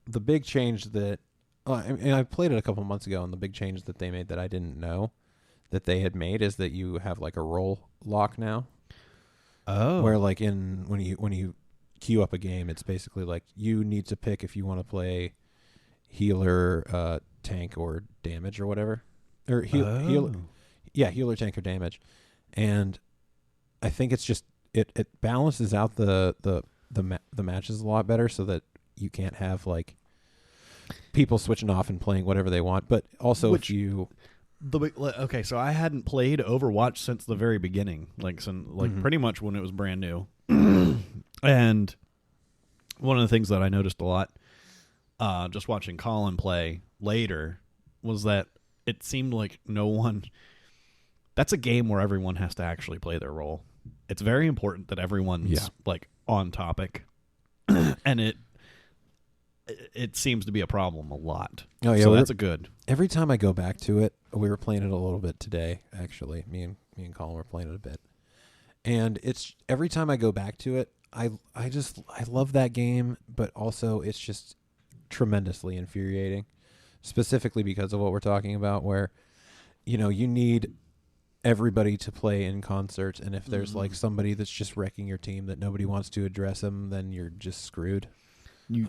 The big change that, I played it a couple months ago, and the big change that they made that I didn't know that they had made is that you have like a role lock now. Oh, where like when you queue up a game, it's basically like you need to pick if you want to play healer, tank, or damage or whatever, or healer, tank, or damage, and I think it's just it balances out the matches a lot better so that. You can't have like people switching off and playing whatever they want, but also okay, so I hadn't played Overwatch since the very beginning, pretty much when it was brand new. And one of the things that I noticed a lot, just watching Colin play later, was that it seemed like no one. That's a game where everyone has to actually play their role. It's very important that everyone's like on topic, and it seems to be a problem a lot. Oh yeah, so that's a good. Every time I go back to it, we were playing it a little bit today. Actually, me and Colin were playing it a bit, and it's every time I go back to it, I love that game, but also it's just tremendously infuriating, specifically because of what we're talking about, where you need everybody to play in concert, and if there's like somebody that's just wrecking your team that nobody wants to address them, then you're just screwed. You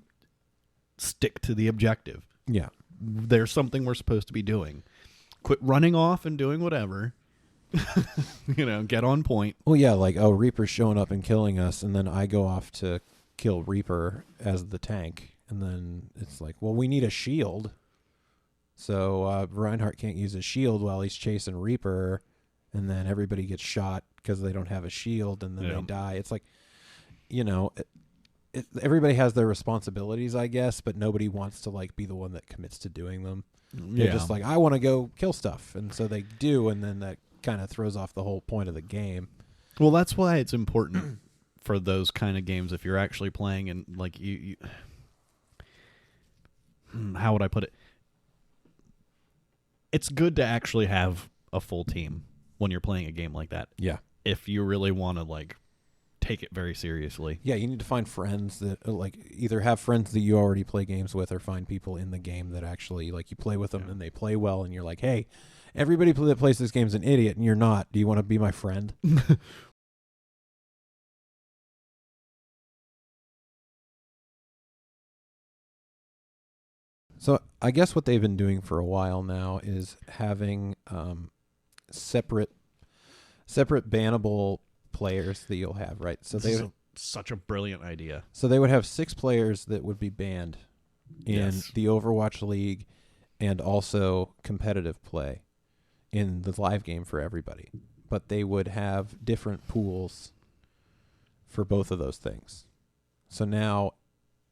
stick to the objective. Yeah. There's something we're supposed to be doing. Quit running off and doing whatever. Get on point. Well, yeah, like, Reaper's showing up and killing us, and then I go off to kill Reaper as the tank, and then it's like, well, we need a shield. So Reinhardt can't use a shield while he's chasing Reaper, and then everybody gets shot because they don't have a shield, and then they die. It's like, everybody has their responsibilities, I guess, but nobody wants to like be the one that commits to doing them. They're just like, I want to go kill stuff, and so they do, and then that kind of throws off the whole point of the game. Well, that's why it's important for those kind of games if you're actually playing and like you how would I put it? It's good to actually have a full team when you're playing a game like that. Yeah. If you really want to like take it very seriously. Yeah, you need to find friends that like either have friends that you already play games with, or find people in the game that actually like you play with them and they play well, and you're like, hey, everybody that plays this game's an idiot, and you're not. Do you want to be my friend? So I guess what they've been doing for a while now is having separate bannable players that you'll have, right? So such a brilliant idea. So they would have 6 players that would be banned in the Overwatch League, and also competitive play in the live game for everybody. But they would have different pools for both of those things. So now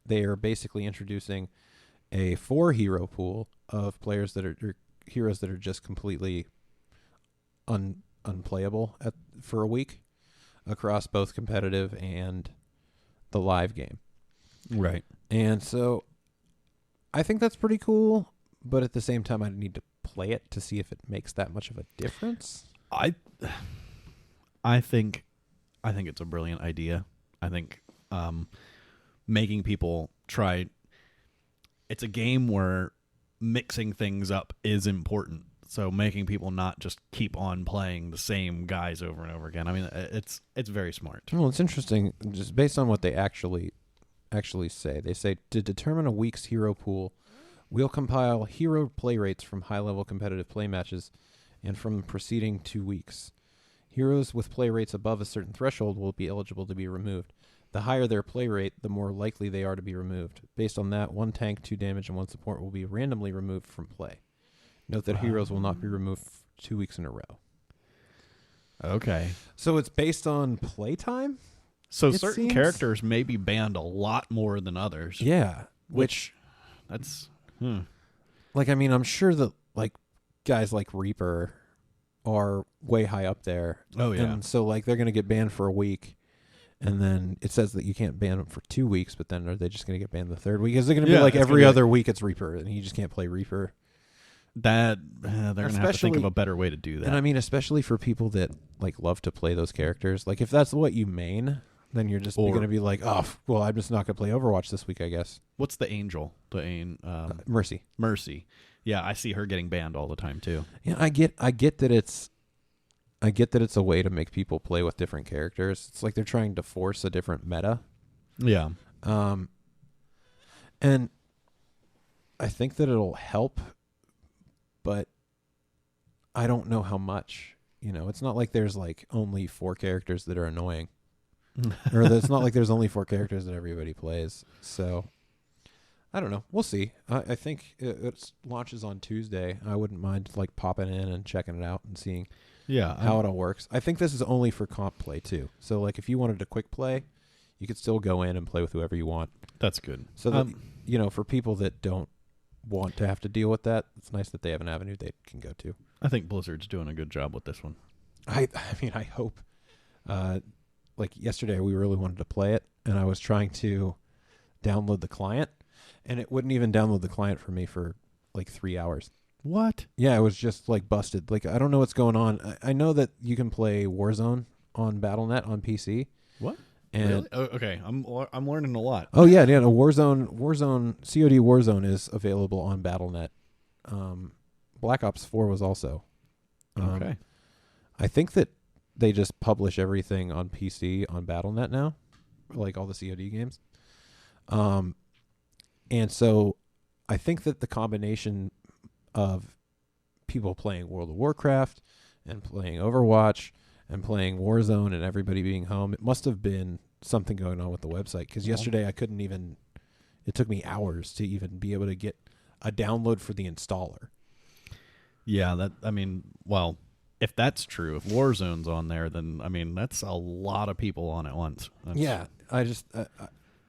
they are basically introducing a 4-hero pool of players that are heroes that are just completely unplayable for a week across both competitive and the live game. Right. And so I think that's pretty cool, but at the same time I need to play it to see if it makes that much of a difference. I I think it's a brilliant idea. I think making people try. It's a game where mixing things up is important. So making people not just keep on playing the same guys over and over again. I mean, it's very smart. Well, it's interesting just based on what they actually say. They say to determine a week's hero pool, we'll compile hero play rates from high-level competitive play matches and from the preceding 2 weeks. Heroes with play rates above a certain threshold will be eligible to be removed. The higher their play rate, the more likely they are to be removed. Based on that, 1 tank, 2 damage, and 1 support will be randomly removed from play. Note that heroes will not be removed 2 weeks in a row. Okay. So it's based on playtime? So certain characters may be banned a lot more than others. Yeah. Which that's... Like, I mean, I'm sure that, like, guys like Reaper are way high up there. Oh, yeah. And so, like, they're going to get banned for a week. And then it says that you can't ban them for 2 weeks, but then are they just going to get banned the third week? Is it going to be like every other week it's Reaper, and you just can't play Reaper? That they're going to have to think of a better way to do that. And I mean, especially for people that, like, love to play those characters. Like, if that's what you main, then you're just going to be like, oh, well, I'm just not going to play Overwatch this week, I guess. What's the Angel? Mercy. Mercy. Yeah, I see her getting banned all the time too. Yeah, I get that it's a way to make people play with different characters. It's like they're trying to force a different meta. Yeah. And I think that it'll help, but I don't know how much. You know, it's not like there's like only 4 characters that are annoying. Or it's not like there's only 4 characters that everybody plays. So I don't know. We'll see. I think it launches on Tuesday. I wouldn't mind like popping in and checking it out and seeing how it all works. I think this is only for comp play too. So like if you wanted to quick play, you could still go in and play with whoever you want. That's good. So that, you know, for people that don't want to have to deal with that, it's nice that they have an avenue they can go to. I think Blizzard's doing a good job with this one. I mean, I hope. Like yesterday, we really wanted to play it, and I was trying to download the client, and it wouldn't even download the client for me for like 3 hours. What? Yeah, it was just like busted. Like, I don't know what's going on. I know that you can play Warzone on Battle.net on PC. What? And really? Oh, okay, I'm learning a lot. Oh yeah, no, Warzone, COD Warzone is available on Battle.net. Black Ops 4 was also. Okay. I think that they just publish everything on PC on Battle.net now, like all the COD games. And so I think that the combination of people playing World of Warcraft and playing Overwatch and playing Warzone and everybody being home, it must have been something going on with the website. Because yesterday I couldn't even, it took me hours to even be able to get a download for the installer. Yeah, well, if that's true, if Warzone's on there, then, I mean, that's a lot of people on at once. Yeah, I just,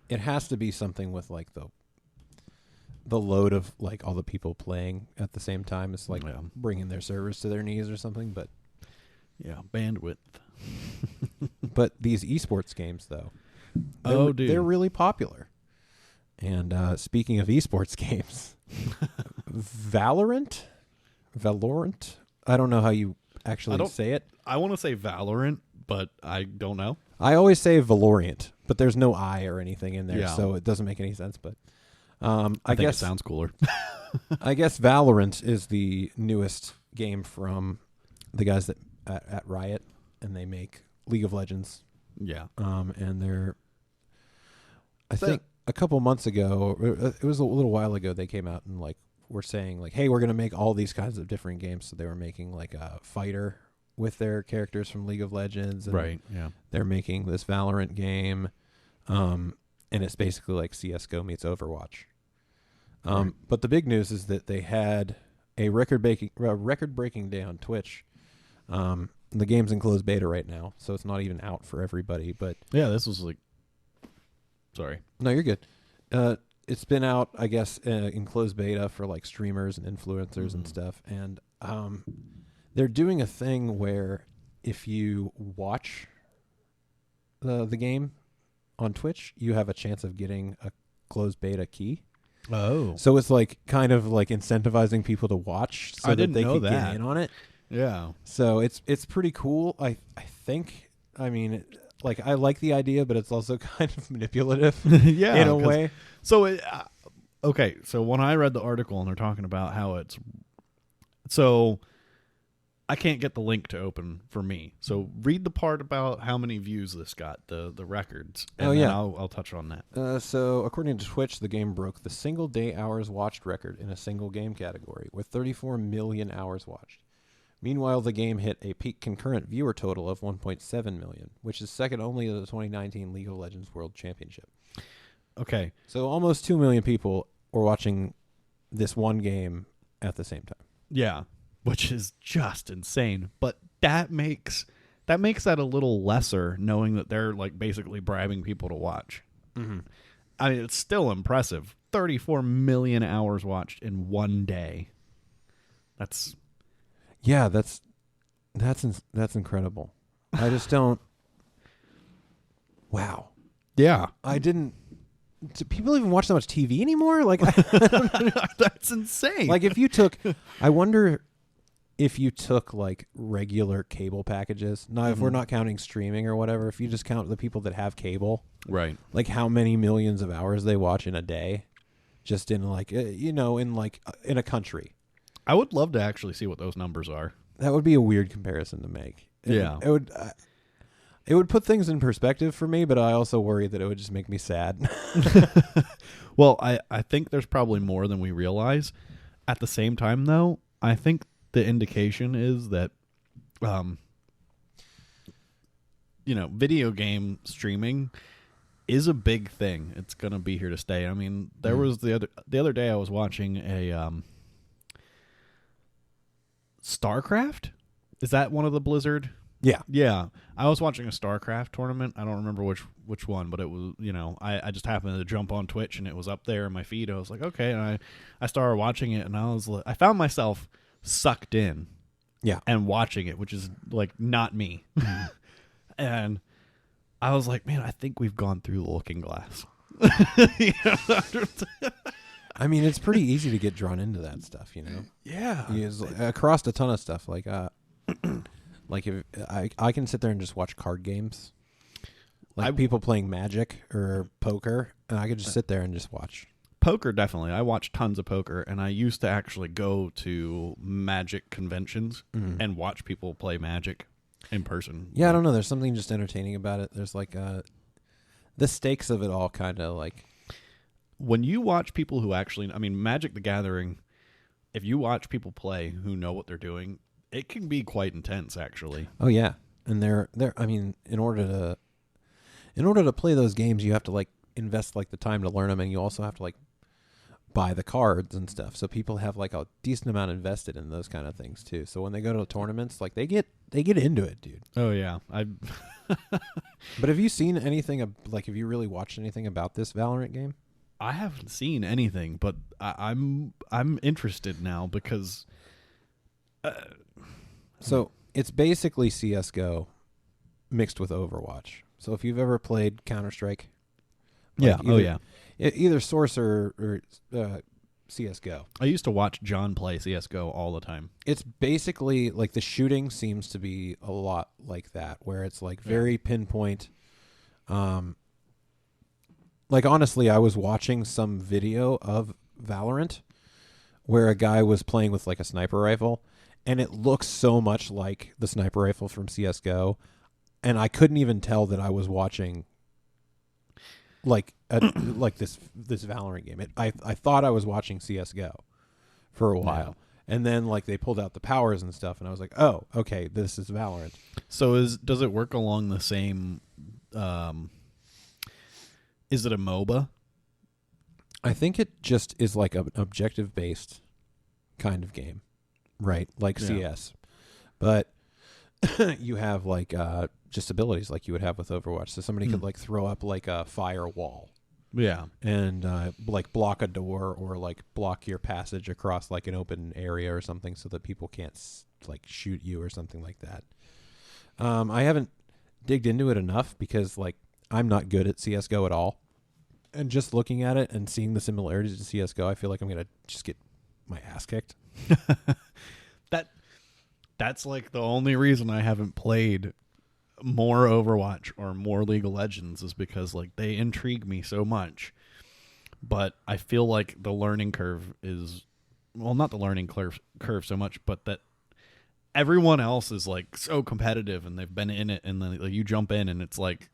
it has to be something with, like, the load of, like, all the people playing at the same time. It's like bringing their servers to their knees or something, but... Yeah, bandwidth. But these esports games, though, they're really popular. And speaking of esports games, Valorant? I don't know how you actually say it. I want to say Valorant, but I don't know. I always say Valorant, but there's no I or anything in there, so it doesn't make any sense. But I guess it sounds cooler. I guess Valorant is the newest game from the guys that at Riot, and they make League of Legends. Yeah. And they're, I think a couple months ago, it was a little while ago, they came out and like were saying like, hey, we're going to make all these kinds of different games. So they were making like a fighter with their characters from League of Legends. And right. Yeah. They're making this Valorant game. And it's basically like CSGO meets Overwatch. Right. But the big news is that they had a record-breaking day on Twitch. The game's in closed beta right now, so it's not even out for everybody. But yeah, this was like, sorry. No, you're good. It's been out, I guess, in closed beta for like streamers and influencers and stuff. And they're doing a thing where if you watch the game on Twitch, you have a chance of getting a closed beta key. Oh. So it's like kind of like incentivizing people to watch so that they can get in on it. Yeah. So it's pretty cool. I think. I mean, like I like the idea, but it's also kind of manipulative. Yeah, in a way. So okay. So when I read the article and they're talking about how it's so. I can't get the link to open for me. So read the part about how many views this got, the records. And then I'll touch on that. So according to Twitch, the game broke the single day hours watched record in a single game category with 34 million hours watched. Meanwhile, the game hit a peak concurrent viewer total of 1.7 million, which is second only to the 2019 League of Legends World Championship. Okay. So almost 2 million people were watching this one game at the same time. Yeah. Which is just insane. But that makes that a little lesser, knowing that they're like basically bribing people to watch. Mm-hmm. I mean, it's still impressive. 34 million hours watched in one day. That's incredible. I just don't. Wow. Yeah. I didn't. Do people even watch that much TV anymore? Like, that's insane. Like if you took, I wonder if you took like regular cable packages. Now, if we're not counting streaming or whatever, if you just count the people that have cable, right? Like how many millions of hours they watch in a day, just in like in a country. I would love to actually see what those numbers are. That would be a weird comparison to make. It would put things in perspective for me, but I also worry that it would just make me sad. Well, I think there's probably more than we realize. At the same time, though, I think the indication is that, video game streaming is a big thing. It's going to be here to stay. I mean, there was the other day I was watching a StarCraft. Is that one of the Blizzard? Yeah. Yeah. I was watching a StarCraft tournament. I don't remember which one, but it was, I just happened to jump on Twitch and it was up there in my feed. I was like, okay. And I started watching it and I found myself sucked in. Yeah. And watching it, which is like not me. And I was like, man, I think we've gone through the looking glass. I mean, it's pretty easy to get drawn into that stuff, Yeah. Across a ton of stuff. Like, like if I can sit there and just watch card games, like people playing Magic or poker, and I could just sit there and just watch. Poker, definitely. I watch tons of poker, and I used to actually go to Magic conventions and watch people play Magic in person. Yeah, I don't know. There's something just entertaining about it. There's like the stakes of it all kind of like. When you watch people who actually, Magic the Gathering, if you watch people play who know what they're doing, it can be quite intense, actually. Oh yeah, and they're. I mean, in order to play those games, you have to like invest like the time to learn them, and you also have to like buy the cards and stuff. So people have like a decent amount invested in those kind of things too. So when they go to tournaments, like they get into it, dude. Oh yeah, But have you seen anything have you really watched anything about this Valorant game? I haven't seen anything, but I'm interested now because. So it's basically CS:GO mixed with Overwatch. So if you've ever played Counter-Strike, either Source or CS:GO. I used to watch John play CS:GO all the time. It's basically like the shooting seems to be a lot like that, where it's like very pinpoint. Like honestly, I was watching some video of Valorant where a guy was playing with like a sniper rifle, and it looks so much like the sniper rifle from CS:GO, and I couldn't even tell that I was watching like this Valorant game. I thought I was watching CS:GO for a while, and then like they pulled out the powers and stuff, and I was like, oh, okay, this is Valorant. So does it work along the same? Is it a MOBA? I think it just is like an objective-based kind of game, right? Like CS. But you have like just abilities like you would have with Overwatch. So somebody could like throw up like a firewall. Yeah. And like block a door or like block your passage across like an open area or something so that people can't like shoot you or something like that. I haven't digged into it enough because like I'm not good at CS:GO at all. And just looking at it and seeing the similarities to CS:GO, I feel like I'm going to just get my ass kicked. That's like the only reason I haven't played more Overwatch or more League of Legends is because like they intrigue me so much. But I feel like the learning curve is, well, not the learning curve so much, but that everyone else is like so competitive and they've been in it, and then like, you jump in and it's like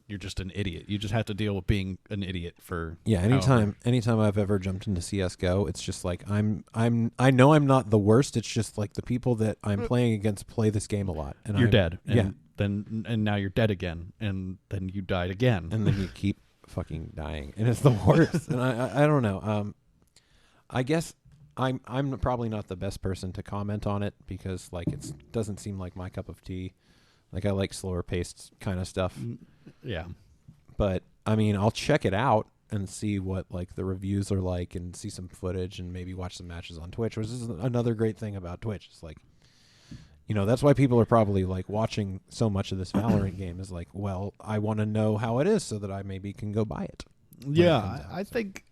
you're just an idiot. You just have to deal with being an idiot for anytime I've ever jumped into CS:GO, it's just like I know I'm not the worst. It's just like the people that I'm playing against play this game a lot, and you're dead. And and now you're dead again, and then you died again, and then you keep fucking dying, and it's the worst. And I don't know. I guess I'm probably not the best person to comment on it because like it doesn't seem like my cup of tea. Like I like slower paced kind of stuff. Yeah. But I mean, I'll check it out and see what like the reviews are like and see some footage and maybe watch some matches on Twitch, which is another great thing about Twitch. It's like, you know, that's why people are probably like watching so much of this Valorant game is like, well, I want to know how it is so that I maybe can go buy it. Yeah, I think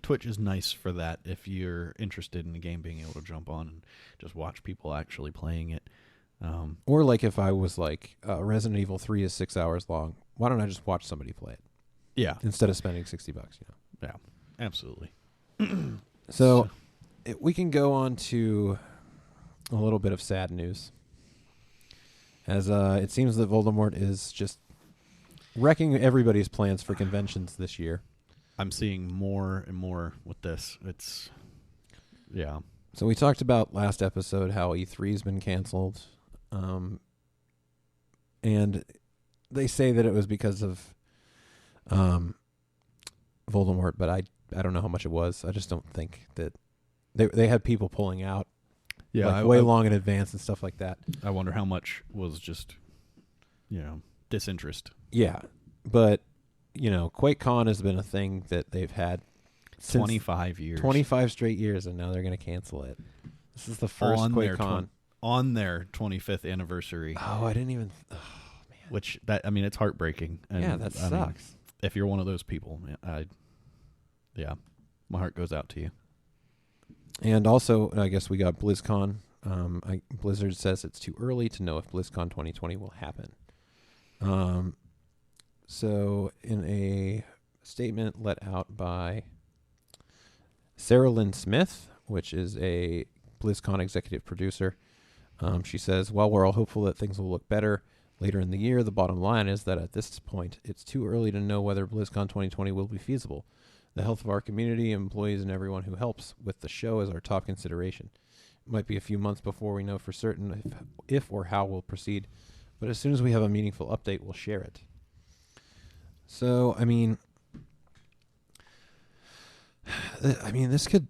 Twitch is nice for that if you're interested in the game, being able to jump on and just watch people actually playing it. Or like if I was like Resident Evil 3 is 6 hours long, why don't I just watch somebody play it? Yeah, instead of spending $60, you know. Yeah, absolutely. So we can go on to a little bit of sad news, as it seems that Voldermort is just wrecking everybody's plans for conventions this year. I'm seeing more and more with this. It's So we talked about last episode how E3's been canceled. And they say that it was because of Voldemort, but I don't know how much it was. I just don't think that they had people pulling out way long in advance and stuff like that. I wonder how much was just, disinterest. Yeah, but, QuakeCon has been a thing that they've had 25 years. 25 straight years, and now they're going to cancel it. This is the first QuakeCon. On their 25th anniversary. Oh, I didn't even... Oh, man. Which, it's heartbreaking. And, yeah, that sucks. If you're one of those people, my heart goes out to you. And also, I guess we got BlizzCon. Blizzard says it's too early to know if BlizzCon 2020 will happen. So, in a statement let out by Sarah Lynn Smith, which is a BlizzCon executive producer, she says, while we're all hopeful that things will look better later in the year, the bottom line is that at this point, it's too early to know whether BlizzCon 2020 will be feasible. The health of our community, employees, and everyone who helps with the show is our top consideration. It might be a few months before we know for certain if or how we'll proceed, but as soon as we have a meaningful update, we'll share it. So, this could...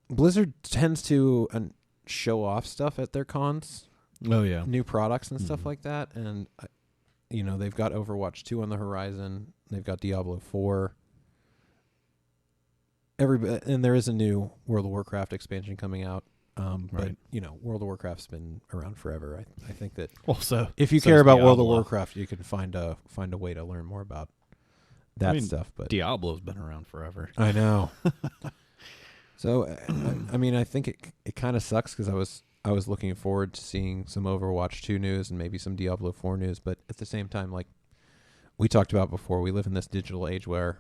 Blizzard tends to show off stuff at their cons. Oh, yeah. New products and stuff like that. And, they've got Overwatch 2 on the horizon. They've got Diablo 4. And there is a new World of Warcraft expansion coming out. But, World of Warcraft's been around forever. I think that if you care about World of Warcraft, you can find a way to learn more about that stuff. But Diablo's been around forever. I know. So, I think it kind of sucks because I was looking forward to seeing some Overwatch 2 news and maybe some Diablo 4 news, but at the same time, like we talked about before, we live in this digital age where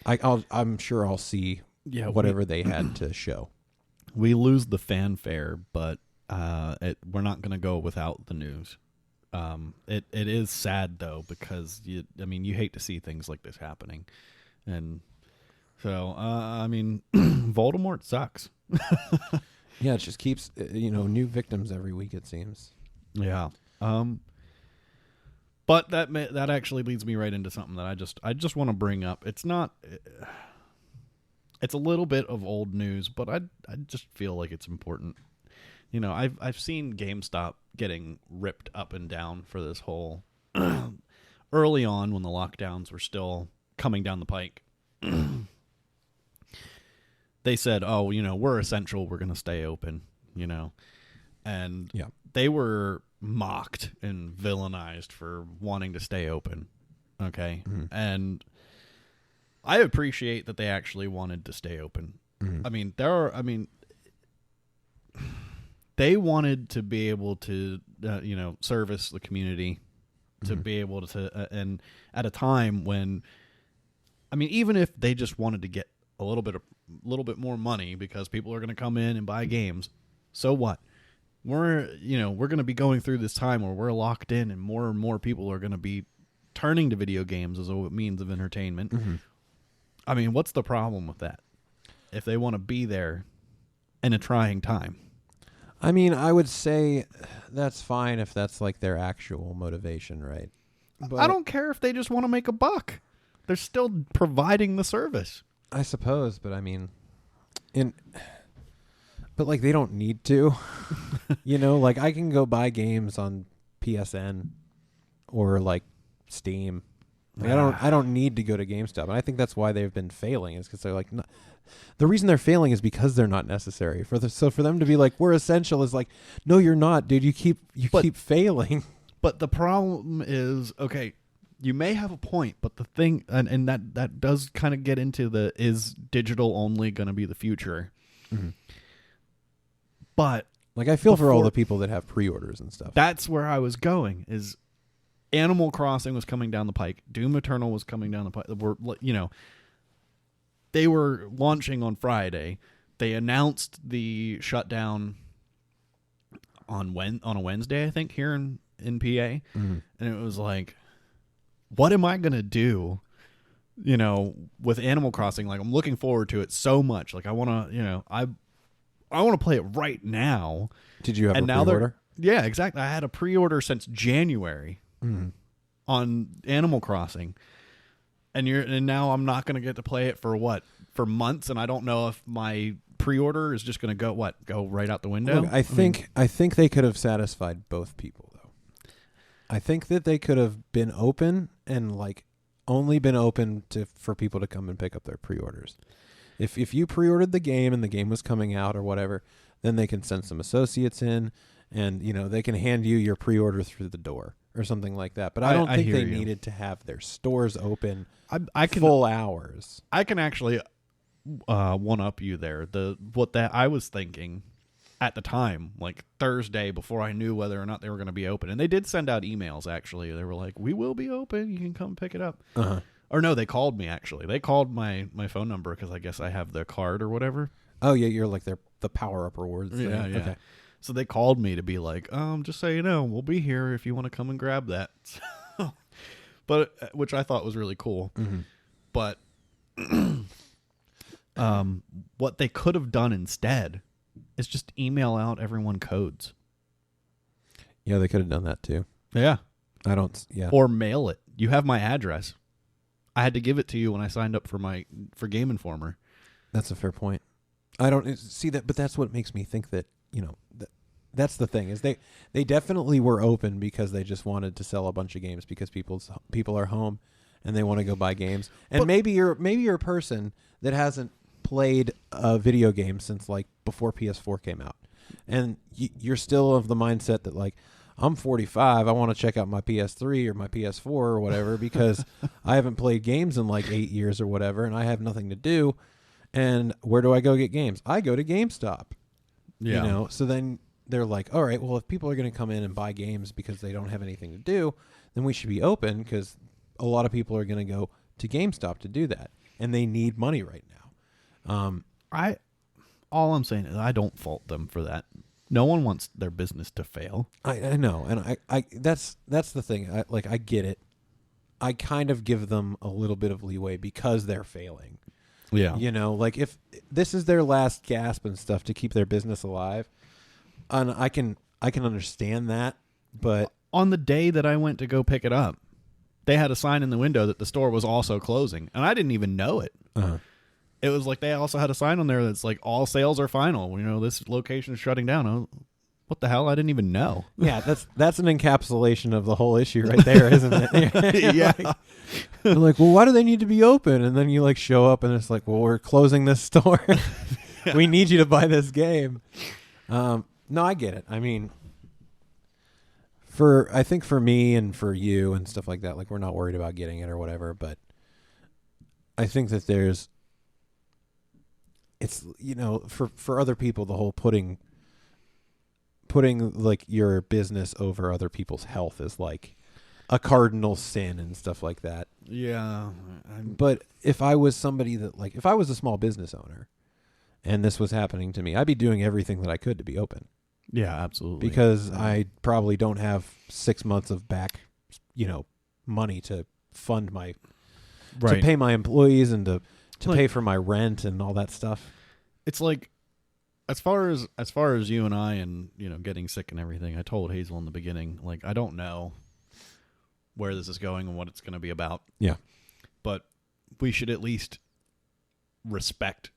I'm sure I'll see whatever they had to show. We lose the fanfare, but we're not going to go without the news. It is sad though because you hate to see things like this happening, and. So, Voldemort sucks. Yeah, it just keeps, new victims every week, it seems. Yeah. But that actually leads me right into something that I just want to bring up. It's not... It's a little bit of old news, but I just feel like it's important. I've seen GameStop getting ripped up and down for this whole... early on when the lockdowns were still coming down the pike. They said, we're essential. We're going to stay open, and they were mocked and villainized for wanting to stay open. Okay. Mm-hmm. And I appreciate that they actually wanted to stay open. Mm-hmm. they wanted to be able to, service the community, to be able to, and at a time when, I mean, even if they just wanted to get a little bit more money because people are going to come in and buy games, so what? We're going to be going through this time where we're locked in, and more people are going to be turning to video games as a means of entertainment. Mm-hmm. I mean, what's the problem with that? If they want to be there in a trying time. I mean, I would say that's fine if that's like their actual motivation, right? But I don't care if they just want to make a buck. They're still providing the service. I suppose, but I mean, but like they don't need to. Like I can go buy games on PSN or like Steam. Like, I don't need to go to GameStop, and I think that's why they've been failing. Is because they're like, no, the reason they're failing is because they're not necessary. So for them to be like, we're essential, is like, no, you're not, dude. You keep failing. But the problem is, okay, you may have a point, but the thing, and that does kind of get into is digital only going to be the future? Mm-hmm. But like, I feel for all the people that have pre-orders and stuff. That's where I was going. Is Animal Crossing was coming down the pike. Doom Eternal was coming down the pike. They were launching on Friday. They announced the shutdown on a Wednesday, I think, here in PA. Mm-hmm. And it was like, what am I going to do, with Animal Crossing? Like, I'm looking forward to it so much. Like, I want to, I want to play it right now. Did you have a pre-order? Yeah, exactly. I had a pre-order since January. Mm-hmm. On Animal Crossing, and now I'm not going to get to play it for months, and I don't know if my pre-order is just going to go right out the window. Look, I think they could have satisfied both people though. I think that they could have been open and like only been open for people to come and pick up their pre-orders. If you pre-ordered the game and the game was coming out or whatever, then they can send some associates in, and they can hand you your pre-order through the door or something like that. But I don't think they needed to have their stores open full hours. I can actually one up you there. I was thinking at the time, like Thursday, before I knew whether or not they were going to be open. And they did send out emails, actually. They were like, we will be open. You can come pick it up. Uh-huh. Or no, they called me, actually. They called my phone number because I guess I have their card or whatever. Oh, yeah, you're like the power-up rewards thing. Yeah. Okay. So they called me to be like, just so you know, we'll be here if you want to come and grab that. But which I thought was really cool. Mm-hmm. But what they could have done instead is just email out everyone codes. Yeah, they could have done that too. Yeah. Or mail it. You have my address. I had to give it to you when I signed up for Game Informer. That's a fair point. I don't see that, but that's what makes me think that, that's the thing, is they definitely were open because they just wanted to sell a bunch of games because people are home and they want to go buy games. And maybe you're a person that hasn't played a video game since like before PS4 came out. And you're still of the mindset that like, I'm 45, I want to check out my PS3 or my PS4 or whatever because I haven't played games in like 8 years or whatever, and I have nothing to do. And where do I go get games? I go to GameStop. Yeah. So then they're like, all right, well, if people are going to come in and buy games because they don't have anything to do, then we should be open because a lot of people are going to go to GameStop to do that, and they need money right now. All I'm saying is I don't fault them for that. No one wants their business to fail. I know, and I that's the thing. I get it. I kind of give them a little bit of leeway because they're failing. Yeah. Like if this is their last gasp and stuff to keep their business alive, and I can understand that, but on the day that I went to go pick it up, they had a sign in the window that the store was also closing, and I didn't even know it. Uh-huh. It was like they also had a sign on there that's like all sales are final. This location is shutting down. What the hell? I didn't even know. Yeah, that's an encapsulation of the whole issue right there, isn't it? Yeah. They're like, well, why do they need to be open? And then you like show up and it's like, well, we're closing this store. We need you to buy this game. No, I get it. I mean, I think for me and for you and stuff like that, like we're not worried about getting it or whatever, but I think that it's, for other people, the whole putting putting like your business over other people's health is like a cardinal sin and stuff like that. Yeah. But if I was somebody that like, if I was a small business owner and this was happening to me, I'd be doing everything that I could to be open. Yeah, absolutely. Because I probably don't have 6 months of back, money to fund my, to pay my employees and to pay for my rent and all that stuff. It's like, as far as you and I and, getting sick and everything, I told Hazel in the beginning, like, I don't know where this is going and what it's going to be about. Yeah. But we should at least respect,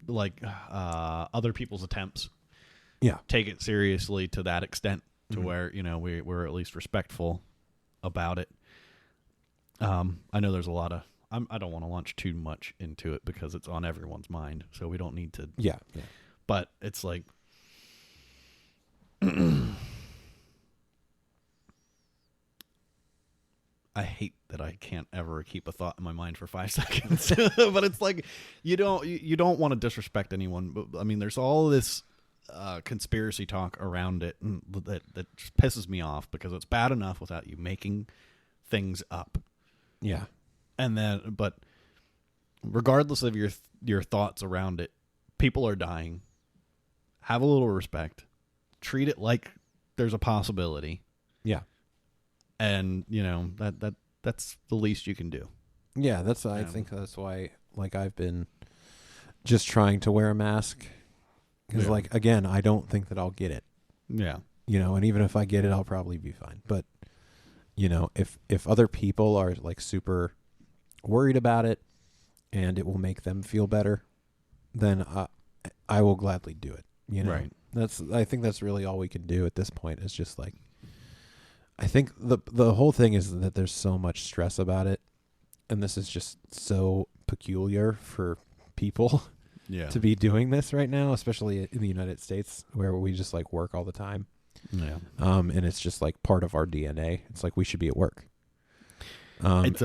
like, other people's attempts. Yeah. Take it seriously to that extent to where, we're at least respectful about it. I know there's a lot of, I don't want to launch too much into it because it's on everyone's mind, so we don't need to. Yeah. But it's like, I hate that I can't ever keep a thought in my mind for 5 seconds. But it's like, you don't want to disrespect anyone. But I mean, there's all this conspiracy talk around it that just pisses me off because it's bad enough without you making things up. Yeah. And then, but regardless of your thoughts around it, people are dying. Have a little respect. Treat it like there's a possibility. Yeah. And, that's the least you can do. Yeah, I think that's why, like, I've been just trying to wear a mask. Because, like, again, I don't think that I'll get it. Yeah. And even if I get it, I'll probably be fine. But, if other people are, like, super worried about it and it will make them feel better, then I will gladly do it. Right. I think that's really all we can do at this point is just, like, I think the whole thing is that there's so much stress about it. And this is just so peculiar for people. Yeah. To be doing this right now, especially in the United States where we just like work all the time. Yeah. And it's just like part of our DNA. It's like we should be at work. It's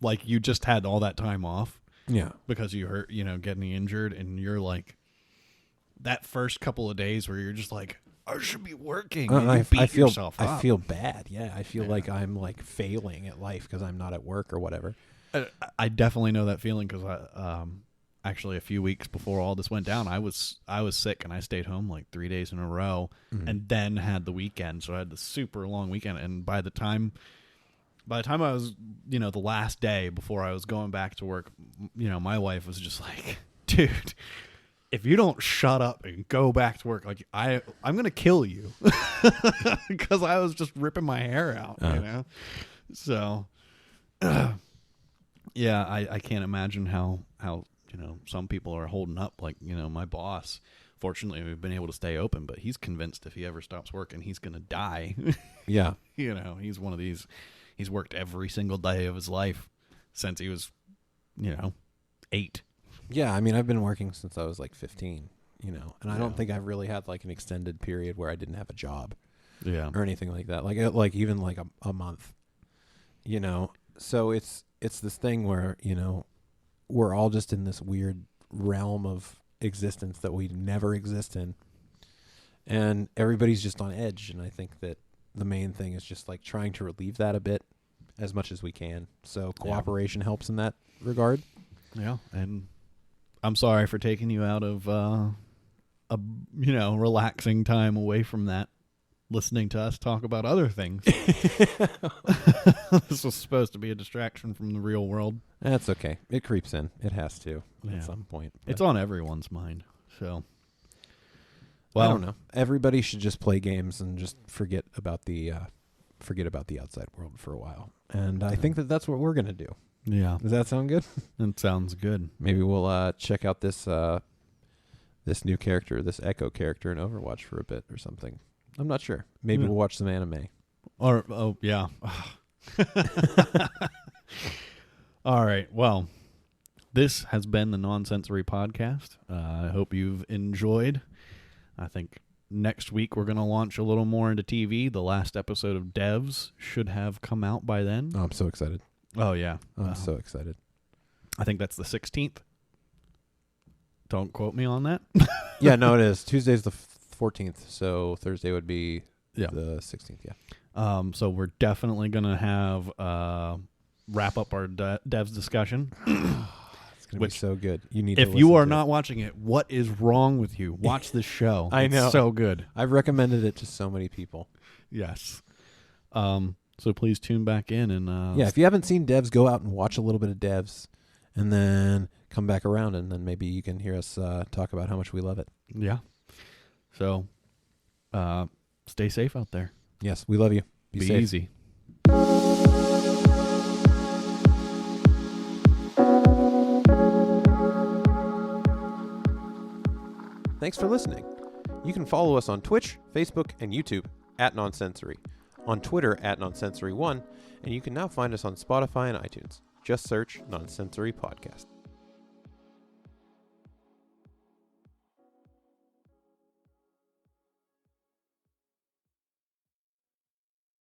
like you just had all that time off. Yeah. Because you hurt, getting injured, and you're like that first couple of days where you're just like, I should be working. And you beat yourself up. I feel bad. Yeah. I feel like I'm like failing at life because I'm not at work or whatever. I definitely know that feeling because actually a few weeks before all this went down, I was sick and I stayed home like 3 days in a row and then had the weekend. So I had the super long weekend. And by the time I was, the last day before I was going back to work, my wife was just like, dude, if you don't shut up and go back to work, like I'm going to kill you because I was just ripping my hair out, So, yeah, I can't imagine how some people are holding up. Like, my boss, fortunately, we've been able to stay open, but he's convinced if he ever stops working, he's going to die. Yeah. He's one of these, he's worked every single day of his life since he was, 8. Yeah. I mean, I've been working since I was like 15, and I don't think I've really had like an extended period where I didn't have a job or anything like that. Like even like a month, so it's this thing where, we're all just in this weird realm of existence that we never exist in. And everybody's just on edge. And I think that the main thing is just like trying to relieve that a bit as much as we can. So cooperation helps in that regard. Yeah. And I'm sorry for taking you out of, relaxing time away from that, listening to us talk about other things. This was supposed to be a distraction from the real world. That's okay. It creeps in. It has to at some point. But it's on everyone's mind. So, I don't know. Everybody should just play games and just forget about the outside world for a while. And I think that that's what we're gonna do. Yeah. Does that sound good? That sounds good. Maybe we'll check out this new character, this Echo character in Overwatch for a bit or something. I'm not sure. Maybe we'll watch some anime. Yeah. All right. Well, this has been the Nonsensory Podcast. I hope you've enjoyed. I think next week we're going to launch a little more into TV. The last episode of Devs should have come out by then. Oh, I'm so excited. Oh, yeah. I'm so excited. I think that's the 16th. Don't quote me on that. Yeah, no, it is. Tuesday's the 14th, so Thursday would be the 16th, yeah. So we're definitely going to have wrap up our devs discussion. It's going to be so good. You need if to you are listen to not it. watching it, what is wrong with you? Watch this show. I know. It's so good. I've recommended it to so many people. Yes. So please tune back in and if you haven't seen devs, go out and watch a little bit of devs and then come back around and then maybe you can hear us talk about how much we love it. Yeah. So stay safe out there. Yes, we love you. Be safe. Easy. Thanks for listening. You can follow us on Twitch, Facebook, and YouTube @Nonsensory, on Twitter @Nonsensory1, and you can now find us on Spotify and iTunes. Just search Nonsensory Podcast.